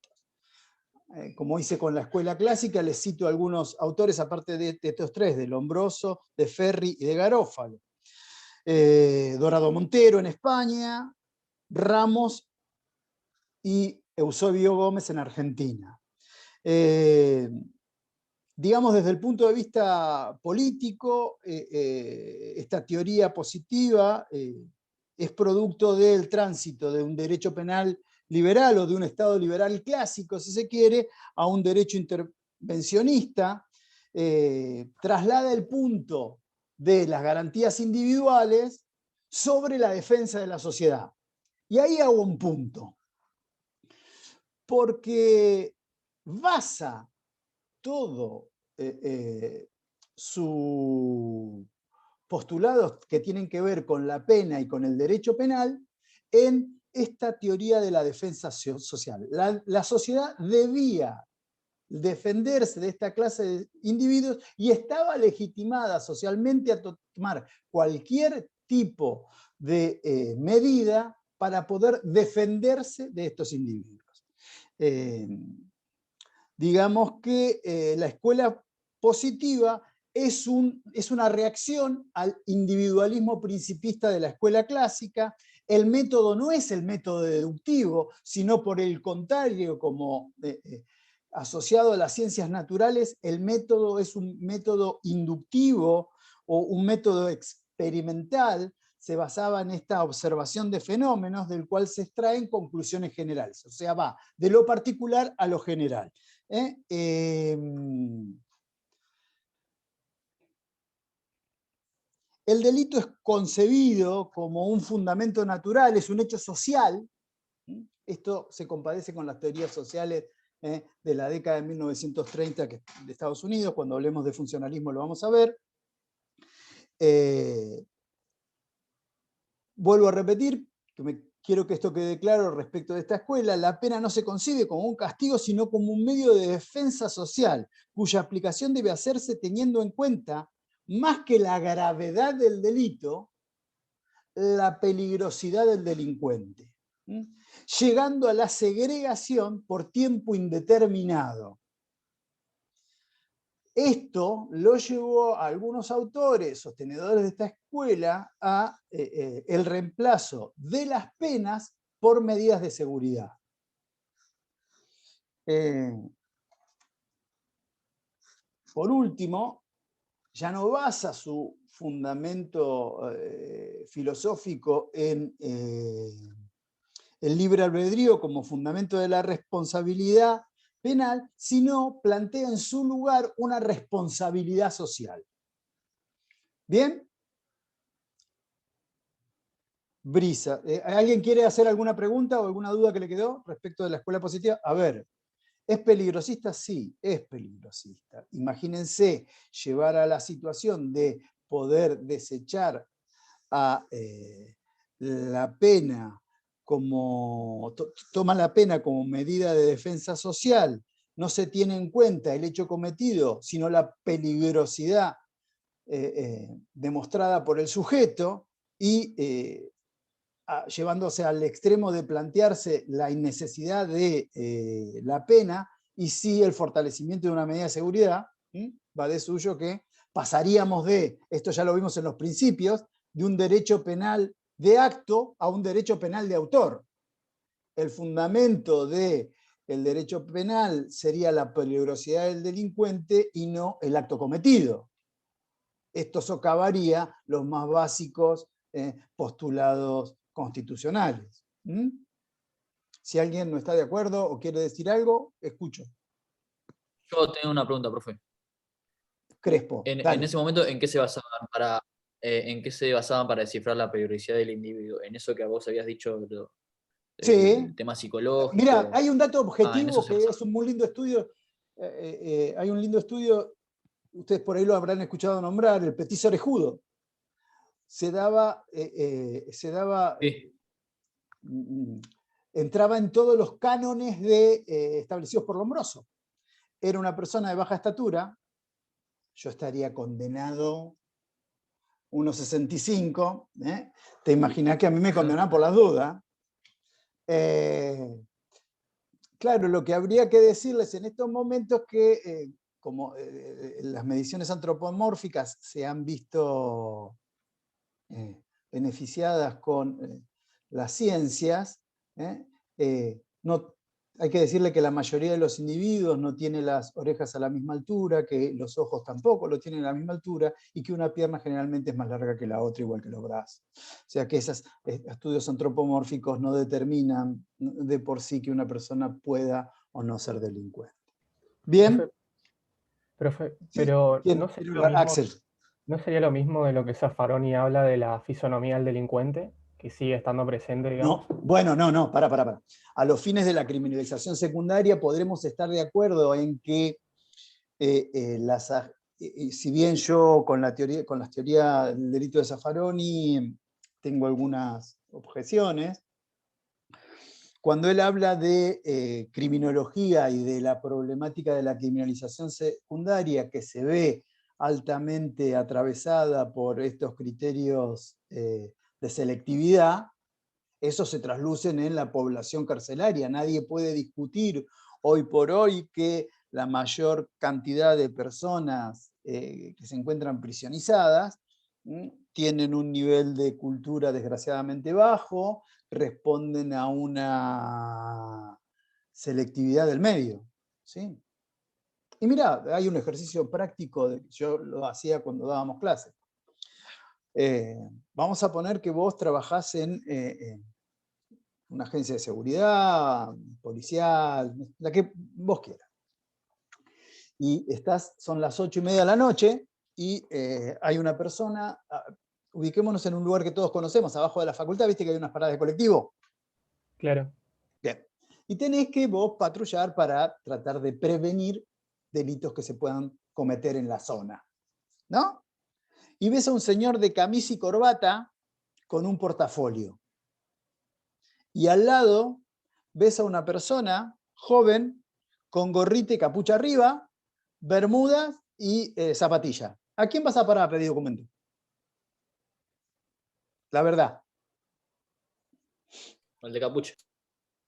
Como hice con la escuela clásica, les cito algunos autores, aparte de estos 3, de Lombroso, de Ferri y de Garófalo. Dorado Montero en España, Ramos y Eusebio Gómez en Argentina. Digamos, desde el punto de vista político, esta teoría positiva es producto del tránsito de un derecho penal liberal o de un Estado liberal clásico, si se quiere, a un derecho intervencionista, traslada el punto de las garantías individuales sobre la defensa de la sociedad. Y ahí hago un punto, porque basa todo su postulados que tienen que ver con la pena y con el derecho penal en esta teoría de la defensa social. La sociedad debía defenderse de esta clase de individuos y estaba legitimada socialmente a tomar cualquier tipo de medida para poder defenderse de estos individuos. Digamos que la escuela positiva es una reacción al individualismo principista de la escuela clásica. El método no es el método deductivo, sino por el contrario, como asociado a las ciencias naturales, el método es un método inductivo o un método experimental. Se basaba en esta observación de fenómenos del cual se extraen conclusiones generales. O sea, va de lo particular a lo general. El delito es concebido como un fundamento natural, es un hecho social. Esto se compadece con las teorías sociales de la década de 1930 de Estados Unidos. Cuando hablemos de funcionalismo lo vamos a ver. vuelvo a repetir, quiero que esto quede claro respecto de esta escuela, la pena no se concibe como un castigo, sino como un medio de defensa social, cuya aplicación debe hacerse teniendo en cuenta, más que la gravedad del delito, la peligrosidad del delincuente, llegando a la segregación por tiempo indeterminado. Esto lo llevó a algunos autores, sostenedores de esta escuela, a el reemplazo de las penas por medidas de seguridad. Por último, ya no basa su fundamento filosófico en el libre albedrío como fundamento de la responsabilidad penal, sino plantea en su lugar una responsabilidad social. ¿Bien? Brisa. ¿Alguien quiere hacer alguna pregunta o alguna duda que le quedó respecto de la escuela positiva? A ver, ¿es peligrosista? Sí, es peligrosista. Imagínense llevar a la situación de poder desechar a la pena como, toma la pena como medida de defensa social, no se tiene en cuenta el hecho cometido, sino la peligrosidad demostrada por el sujeto, y llevándose al extremo de plantearse la innecesidad de la pena, y sí el fortalecimiento de una medida de seguridad, va de suyo que pasaríamos de, esto ya lo vimos en los principios, de un derecho penal de acto a un derecho penal de autor. El fundamento del derecho penal sería la peligrosidad del delincuente y no el acto cometido. Esto socavaría los más básicos postulados constitucionales. Si alguien no está de acuerdo o quiere decir algo, escucho. Yo tengo una pregunta, profe. Crespo. En ese momento, ¿en qué se basaban para descifrar la periodicidad del individuo? En eso que vos habías dicho, Sí. el tema psicológico. Mira, hay un dato objetivo que es un muy lindo estudio. Hay un lindo estudio, ustedes por ahí lo habrán escuchado nombrar, el petiso orejudo. Se daba entraba en todos los cánones establecidos por Lombroso. Era una persona de baja estatura, yo estaría condenado 1,65, te imaginás que a mí me condenan por las dudas. Claro, lo que habría que decirles en estos momentos que como las mediciones antropomórficas se han visto beneficiadas con las ciencias, no, hay que decirle que la mayoría de los individuos no tiene las orejas a la misma altura, que los ojos tampoco lo tienen a la misma altura, y que una pierna generalmente es más larga que la otra, igual que los brazos. O sea que esos estudios antropomórficos no determinan de por sí que una persona pueda o no ser delincuente. ¿Bien? Profe, pero ¿no sería lo mismo, Axel. ¿no sería lo mismo de lo que Zaffaroni habla de la fisonomía del delincuente, que sigue estando presente, digamos? No, bueno, no, para. A los fines de la criminalización secundaria podremos estar de acuerdo en que si bien yo con las teorías del delito de Zaffaroni tengo algunas objeciones, cuando él habla de criminología y de la problemática de la criminalización secundaria, que se ve altamente atravesada por estos criterios de selectividad, eso se traslucen en la población carcelaria. Nadie puede discutir hoy por hoy que la mayor cantidad de personas que se encuentran prisionizadas tienen un nivel de cultura desgraciadamente bajo, responden a una selectividad del medio, ¿sí? Y mirá, hay un ejercicio práctico, yo lo hacía cuando dábamos clases. Vamos a poner que vos trabajás en una agencia de seguridad, policial, la que vos quieras. Y son las 8:30 de la noche y hay una persona, ubiquémonos en un lugar que todos conocemos, abajo de la facultad, ¿viste que hay unas paradas de colectivo? Claro. Bien. Y tenés que vos patrullar para tratar de prevenir delitos que se puedan cometer en la zona, ¿no? Y ves a un señor de camisa y corbata con un portafolio. Y al lado ves a una persona joven con gorrita y capucha arriba, bermudas y zapatilla. ¿A quién vas a parar a pedir documento? La verdad. El de capucha.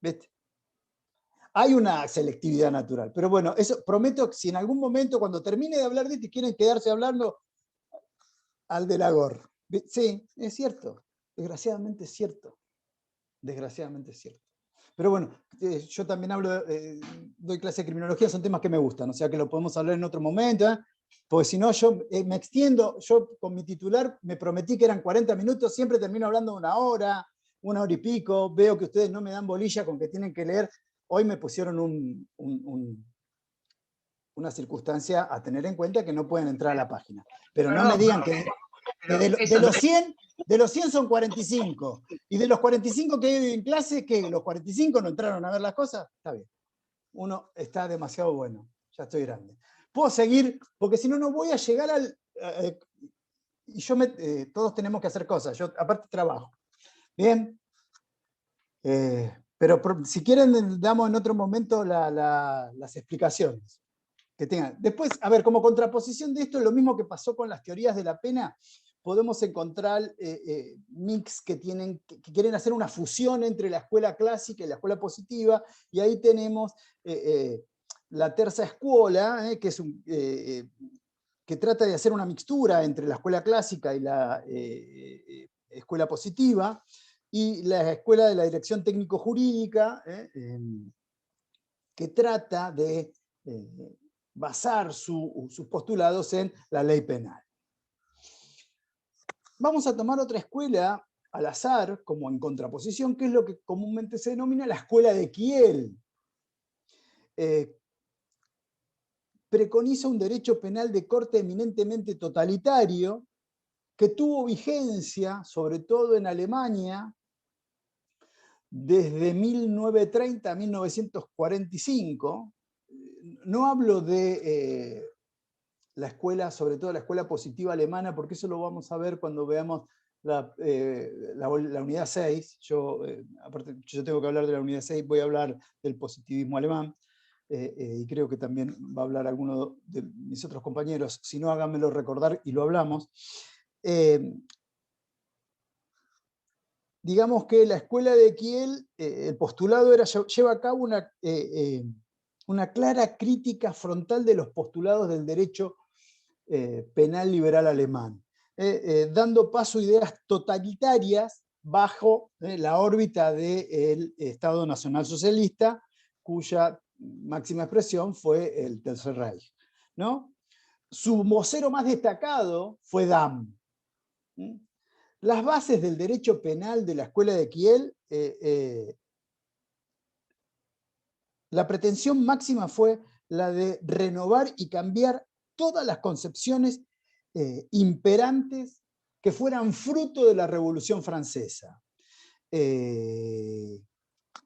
¿Viste? Hay una selectividad natural, pero bueno, eso prometo que si en algún momento cuando termine de hablar de esto y quieren quedarse hablando, al de la gorra. Sí, es cierto, desgraciadamente es cierto, desgraciadamente es cierto. Pero bueno, yo también hablo, doy clase de criminología, son temas que me gustan, o sea que lo podemos hablar en otro momento, ¿eh? Porque si no yo me extiendo, yo con mi titular me prometí que eran 40 minutos, siempre termino hablando una hora y pico, veo que ustedes no me dan bolilla con que tienen que leer. Hoy me pusieron una circunstancia a tener en cuenta que no pueden entrar a la página. Pero no me digan que de los 100 son 45. Y de los 45 que hay en clase, ¿qué? ¿Los 45 no entraron a ver las cosas? Está bien. Uno está demasiado bueno. Ya estoy grande. Puedo seguir, porque si no, no voy a llegar al... y todos tenemos que hacer cosas. Yo aparte trabajo. Bien. Pero si quieren, damos en otro momento las explicaciones que tengan. Después, a ver, como contraposición de esto, lo mismo que pasó con las teorías de la pena, podemos encontrar mix que quieren hacer una fusión entre la escuela clásica y la escuela positiva, y ahí tenemos la terza escuela, que trata de hacer una mixtura entre la escuela clásica y la escuela positiva, y la escuela de la dirección técnico-jurídica, que trata de basar sus postulados en la ley penal. Vamos a tomar otra escuela al azar, como en contraposición, que es lo que comúnmente se denomina la escuela de Kiel. Preconiza un derecho penal de corte eminentemente totalitario, que tuvo vigencia, sobre todo en Alemania, desde 1930 a 1945. No hablo de la escuela, sobre todo la escuela positiva alemana, porque eso lo vamos a ver cuando veamos la unidad 6. Aparte, yo tengo que hablar de la unidad 6, voy a hablar del positivismo alemán, y creo que también va a hablar alguno de mis otros compañeros. Si no, háganmelo recordar y lo hablamos. Digamos que la escuela de Kiel, el postulado lleva a cabo una clara crítica frontal de los postulados del derecho penal liberal alemán, dando paso a ideas totalitarias bajo la órbita del Estado Nacional Socialista, cuya máxima expresión fue el Tercer Reich, ¿no? Su vocero más destacado fue Damm. Las bases del derecho penal de la escuela de Kiel, la pretensión máxima fue la de renovar y cambiar todas las concepciones imperantes que fueran fruto de la Revolución Francesa,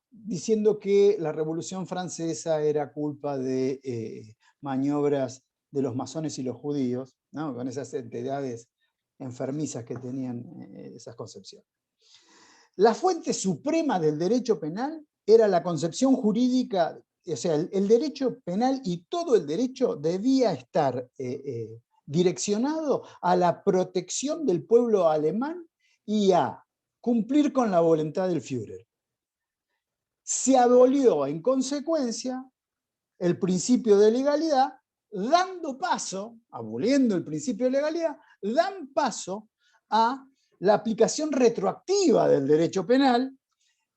diciendo que la Revolución Francesa era culpa de maniobras de los masones y los judíos, ¿no? Con esas entidades enfermizas que tenían esas concepciones. La fuente suprema del derecho penal era la concepción jurídica, o sea, el derecho penal y todo el derecho debía estar direccionado a la protección del pueblo alemán y a cumplir con la voluntad del Führer. Se abolió en consecuencia el principio de legalidad, dando paso, aboliendo el principio de legalidad, dan paso a la aplicación retroactiva del derecho penal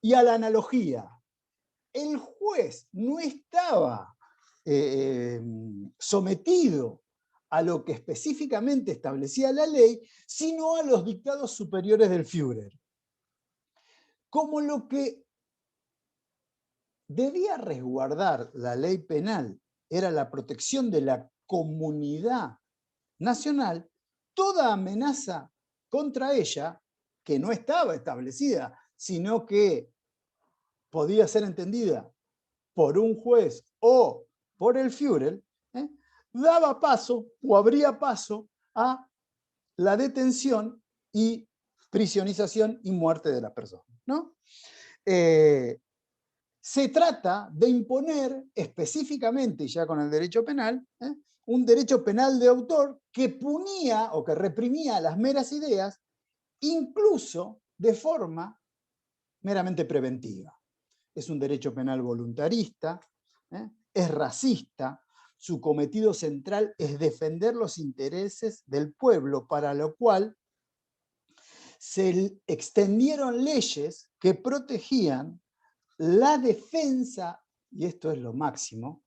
y a la analogía. El juez no estaba sometido a lo que específicamente establecía la ley, sino a los dictados superiores del Führer. Como lo que debía resguardar la ley penal era la protección de la comunidad nacional, toda amenaza contra ella, que no estaba establecida, sino que podía ser entendida por un juez o por el Führer, daba paso o abría paso a la detención y prisionización y muerte de las personas, ¿no? Se trata de imponer específicamente, ya con el derecho penal, un derecho penal de autor que punía o que reprimía las meras ideas, incluso de forma meramente preventiva. Es un derecho penal voluntarista, es racista, su cometido central es defender los intereses del pueblo, para lo cual se extendieron leyes que protegían la defensa, y esto es lo máximo,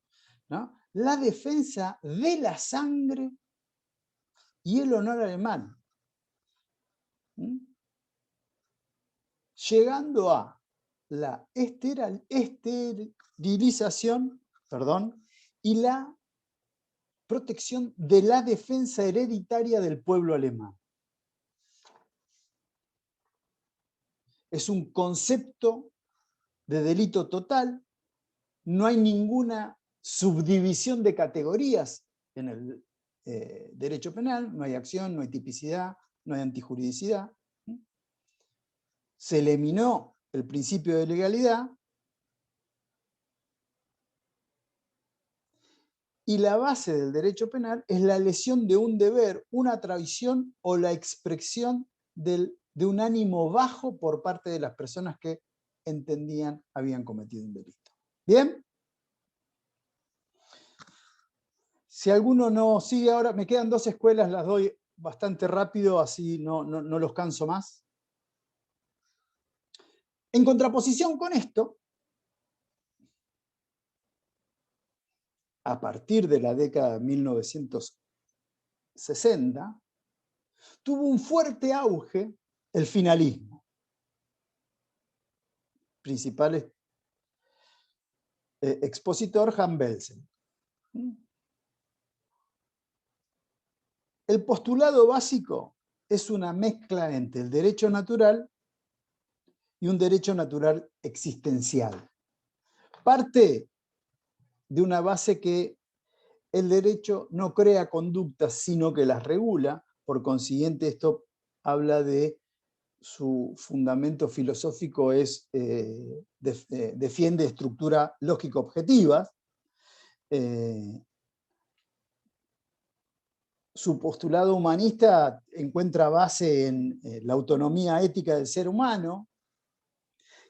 ¿no? La defensa de la sangre y el honor alemán. Llegando a la esterilización, y la protección de la defensa hereditaria del pueblo alemán. Es un concepto de delito total, no hay ninguna subdivisión de categorías en el derecho penal, no hay acción, no hay tipicidad, no hay antijuridicidad. Se eliminó el principio de legalidad y la base del derecho penal es la lesión de un deber, una traición o la expresión de un ánimo bajo por parte de las personas que entendían habían cometido un delito. ¿Bien? Si alguno no sigue ahora, me quedan 2 escuelas, las doy bastante rápido, así no los canso más. En contraposición con esto, a partir de la década de 1960, tuvo un fuerte auge el finalismo. Principal expositor, Han Belsen. El postulado básico es una mezcla entre el derecho natural y un derecho natural existencial. Parte de una base que el derecho no crea conductas, sino que las regula. Por consiguiente, esto habla de su fundamento filosófico, defiende estructuras lógico-objetivas. Su postulado humanista encuentra base en la autonomía ética del ser humano,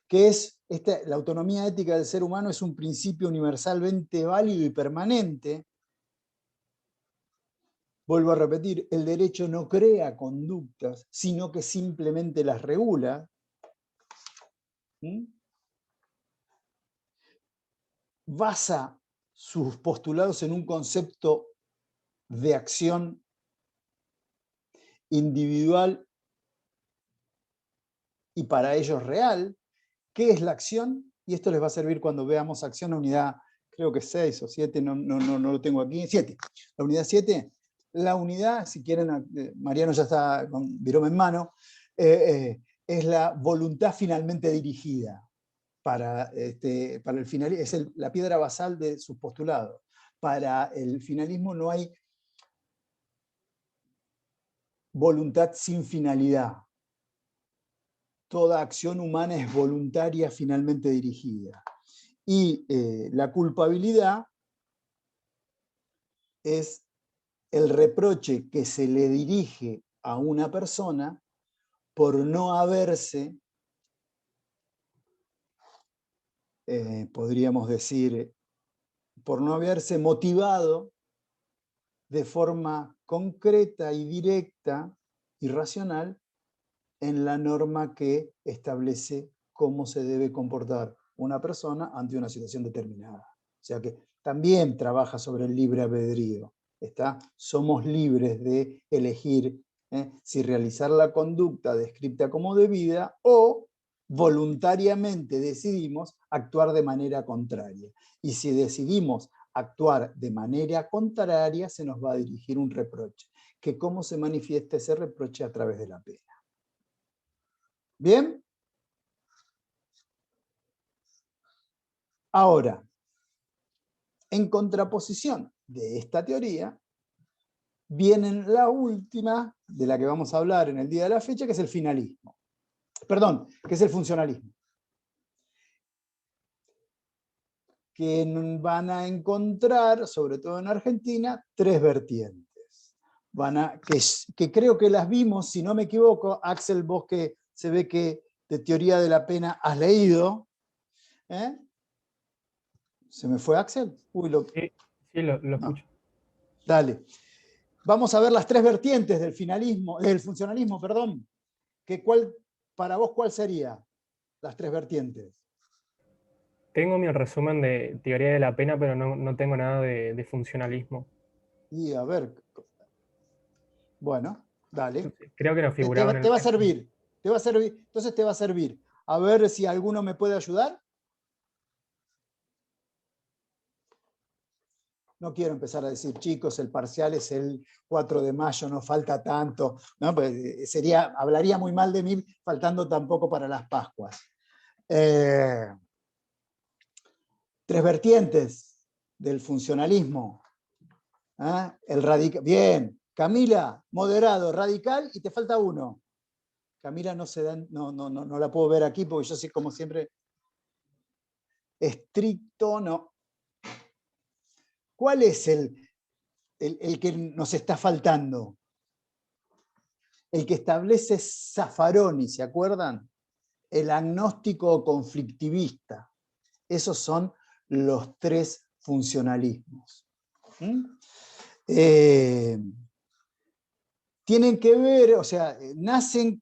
que es, la autonomía ética del ser humano es un principio universalmente válido y permanente. Vuelvo a repetir, el derecho no crea conductas, sino que simplemente las regula. Basa sus postulados en un concepto de acción individual y para ellos real. ¿Qué es la acción? Y esto les va a servir cuando veamos acción, la unidad, creo que 6 o 7, no lo tengo aquí, 7. La unidad 7, la unidad, si quieren, Mariano ya está con virome en mano, es la voluntad finalmente dirigida para el finalismo, es la piedra basal de sus postulados. Para el finalismo no hay voluntad sin finalidad. Toda acción humana es voluntaria, finalmente dirigida. Y la culpabilidad es el reproche que se le dirige a una persona por no haberse, podríamos decir, por no haberse motivado de forma concreta y directa y racional en la norma que establece cómo se debe comportar una persona ante una situación determinada. O sea que también trabaja sobre el libre albedrío. Somos libres de elegir si realizar la conducta descrita como debida o voluntariamente decidimos actuar de manera contraria. Y si decidimos actuar de manera contraria, se nos va a dirigir un reproche. Que ¿cómo se manifiesta ese reproche? A través de la pena. ¿Bien? Ahora, en contraposición de esta teoría, viene la última, de la que vamos a hablar en el día de la fecha, que es el finalismo. Perdón, que es el funcionalismo. Que van a encontrar, sobre todo en Argentina, 3 vertientes. Que creo que las vimos, si no me equivoco, Axel, vos que se ve que de teoría de la pena has leído. ¿Se me fue Axel? Uy, sí, lo escucho. Dale. Vamos a ver las 3 vertientes del funcionalismo, perdón. Para vos, ¿cuál sería las 3 vertientes? Tengo mi resumen de teoría de la pena, pero no tengo nada de funcionalismo. Y a ver. Bueno, dale. Creo que no figuraba en el... Te va a servir. Entonces te va a servir. A ver si alguno me puede ayudar. No quiero empezar a decir, chicos, el parcial es el 4 de mayo, no falta tanto. ¿No? Pues hablaría muy mal de mí faltando tampoco para las Pascuas. 3 vertientes del funcionalismo. Bien. Camila, moderado, radical, y te falta uno. Camila no la puedo ver aquí porque yo soy como siempre estricto, no. ¿Cuál es el que nos está faltando? El que establece Zaffaroni, ¿se acuerdan? El agnóstico conflictivista. Esos son los 3 funcionalismos. Tienen que ver, o sea, nacen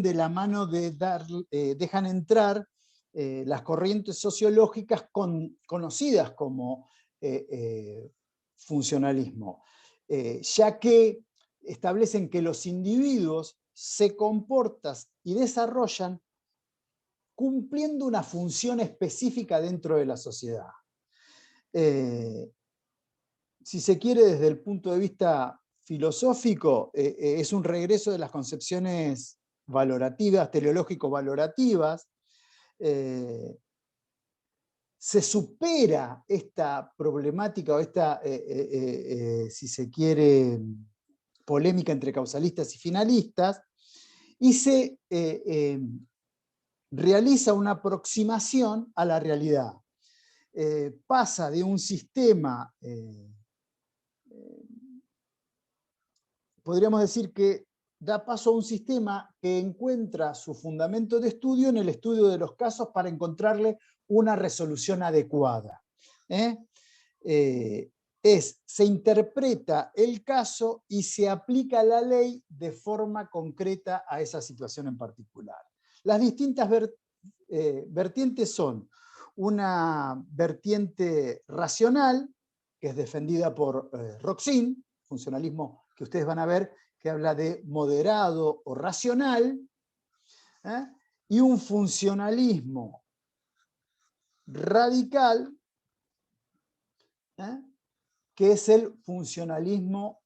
de la mano de dejan entrar las corrientes sociológicas conocidas como funcionalismo, ya que establecen que los individuos se comportan y desarrollan cumpliendo una función específica dentro de la sociedad. Si se quiere, desde el punto de vista filosófico, es un regreso de las concepciones valorativas, teleológico-valorativas. Se supera esta problemática o esta, si se quiere, polémica entre causalistas y finalistas, y se realiza una aproximación a la realidad. Pasa de un sistema, podríamos decir que da paso a un sistema que encuentra su fundamento de estudio en el estudio de los casos para encontrarle una resolución adecuada. Se interpreta el caso y se aplica la ley de forma concreta a esa situación en particular. Las distintas vertientes son una vertiente racional, que es defendida por Roxin, funcionalismo que ustedes van a ver, que habla de moderado o racional, y un funcionalismo radical, que es el funcionalismo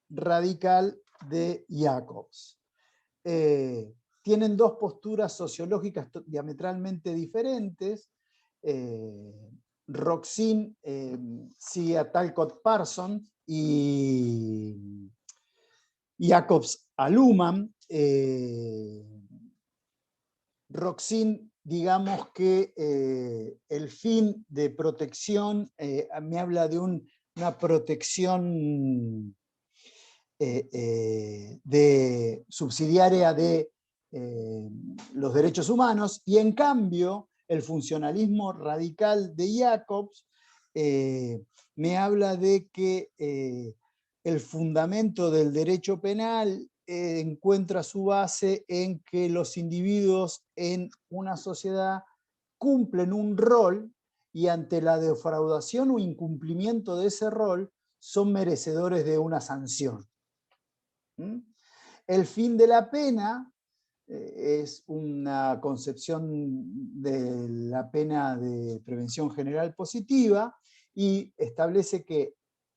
radical de Jacobs. Tienen 2 posturas sociológicas diametralmente diferentes. Roxin sigue a Talcott Parsons y Jacobs a Luhmann. Roxin, digamos que el fin de protección me habla de una protección subsidiaria de los derechos humanos, y en cambio el funcionalismo radical de Jacobs me habla de que el fundamento del derecho penal encuentra su base en que los individuos en una sociedad cumplen un rol y ante la defraudación o incumplimiento de ese rol son merecedores de una sanción. El fin de la pena es una concepción de la pena de prevención general positiva y establece que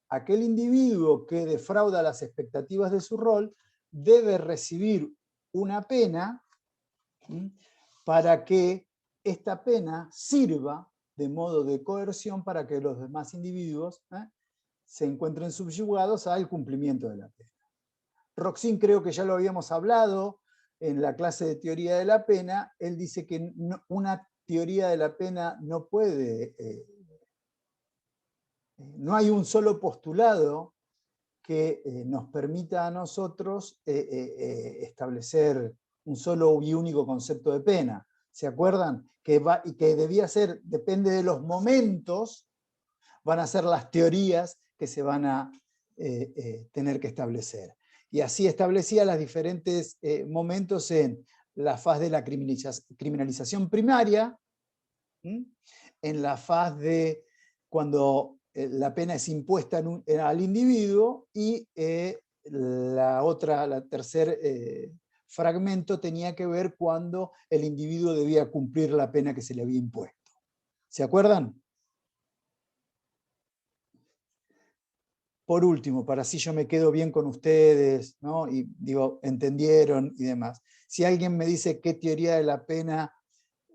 aquel individuo que defrauda las expectativas de su rol debe recibir una pena para que esta pena sirva de modo de coerción para que los demás individuos se encuentren subyugados al cumplimiento de la pena. Roxin, creo que ya lo habíamos hablado en la clase de teoría de la pena. Él dice que una teoría de la pena no puede, no hay un solo postulado que nos permita a nosotros establecer un solo y único concepto de pena. ¿Se acuerdan? Que debía ser, depende de los momentos, van a ser las teorías que se van a tener que establecer. Y así establecía los diferentes momentos en la faz de la criminalización primaria, en la faz de cuando la pena es impuesta al individuo, y la tercer fragmento tenía que ver cuando el individuo debía cumplir la pena que se le había impuesto. ¿Se acuerdan? Por último, para así yo me quedo bien con ustedes, ¿no? Y digo, entendieron y demás. Si alguien me dice qué teoría de la pena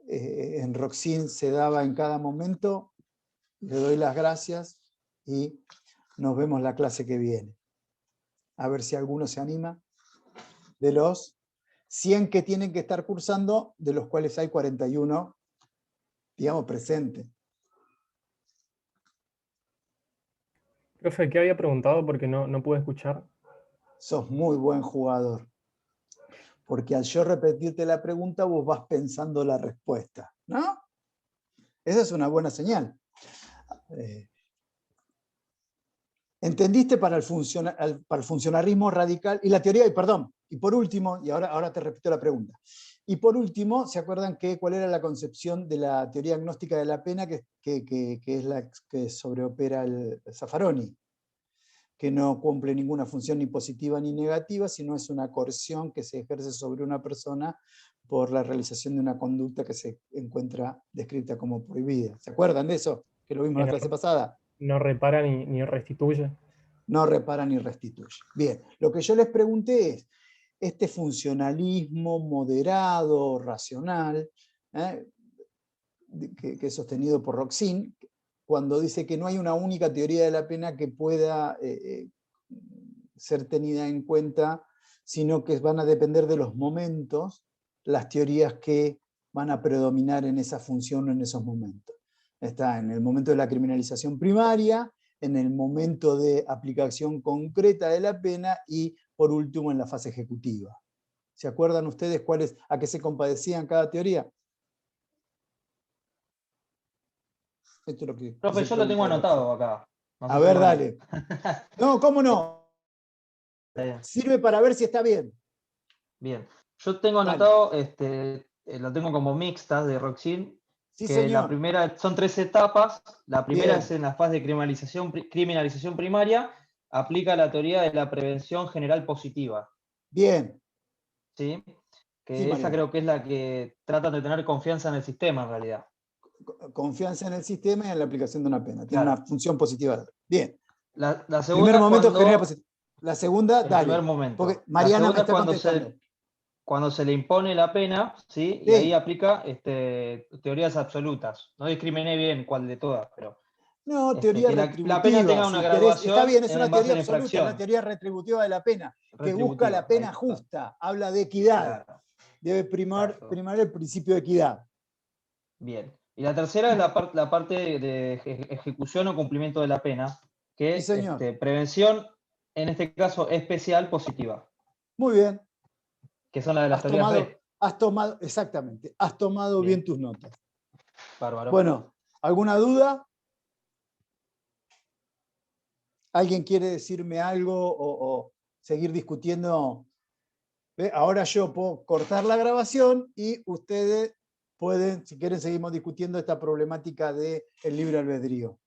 en Roxin se daba en cada momento, le doy las gracias y nos vemos la clase que viene. A ver si alguno se anima. De los 100 que tienen que estar cursando, de los cuales hay 41, digamos, presentes. Profe, ¿qué había preguntado? Porque no pude escuchar. Sos muy buen jugador. Porque al yo repetirte la pregunta, vos vas pensando la respuesta, ¿no? Esa es una buena señal. ¿Entendiste para el funcionarismo radical? Y la teoría, y por último, y ahora te repito la pregunta. Y por último, ¿se acuerdan cuál era la concepción de la teoría agnóstica de la pena, que es la que sobreopera el Zaffaroni? Que no cumple ninguna función ni positiva ni negativa, sino es una coerción que se ejerce sobre una persona por la realización de una conducta que se encuentra descrita como prohibida. ¿Se acuerdan de eso? Que lo vimos en la clase pasada. No repara ni restituye. No repara ni restituye. Bien, lo que yo les pregunté es, este funcionalismo moderado, racional, que es sostenido por Roxin, cuando dice que no hay una única teoría de la pena que pueda ser tenida en cuenta, sino que van a depender de los momentos, las teorías que van a predominar en esa función o en esos momentos. Está en el momento de la criminalización primaria, en el momento de aplicación concreta de la pena y, por último, en la fase ejecutiva. ¿Se acuerdan ustedes a qué se compadecían cada teoría? Esto es lo que Profe, yo lo tengo anotado acá. No sé, a ver, dale. No, ¿cómo no? Sirve para ver si está bien. Bien. Yo tengo anotado, lo tengo como mixtas de Roxin, sí, que señor. La primera, son 3 etapas. La primera es en la fase de criminalización primaria, aplica la teoría de la prevención general positiva. Bien. ¿Sí? Que esa creo que es la que tratan de tener confianza en el sistema en realidad. Confianza en el sistema y en la aplicación de una pena. Tiene una función positiva. Bien. La segunda primer momento genera positivo. La segunda, dale. Primer momento. Porque Mariana me está contestando. Cuando se le impone la pena, ¿sí? Y ahí aplica teorías absolutas. No discriminé bien cuál de todas, pero... No, teoría que retributiva. la pena tenga una graduación. Está bien, es una teoría absoluta, una teoría retributiva de la pena, que busca la pena justa, habla de equidad. Claro. Debe primar el principio de equidad. Bien. Y la tercera es la parte de ejecución o cumplimiento de la pena, que es prevención, en este caso especial, positiva. Muy bien. Que son las de las teorías B. Exactamente, has tomado bien tus notas. Bárbaro. Bueno, ¿alguna duda? ¿Alguien quiere decirme algo o seguir discutiendo? Ahora yo puedo cortar la grabación y ustedes pueden, si quieren, seguimos discutiendo esta problemática del libre albedrío.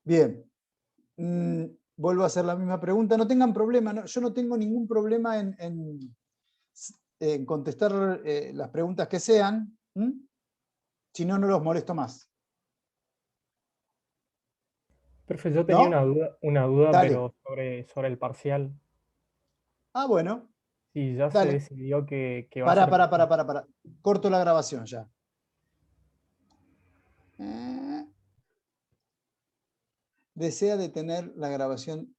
Bien. Vuelvo a hacer la misma pregunta. No tengan problema, no, yo no tengo ningún problema en contestar las preguntas que sean. Si no, no los molesto más. Perfecto, yo tenía una duda pero sobre el parcial. Ah, bueno. Sí, ya se decidió que va a ser... Para. Corto la grabación ya. Desea detener la grabación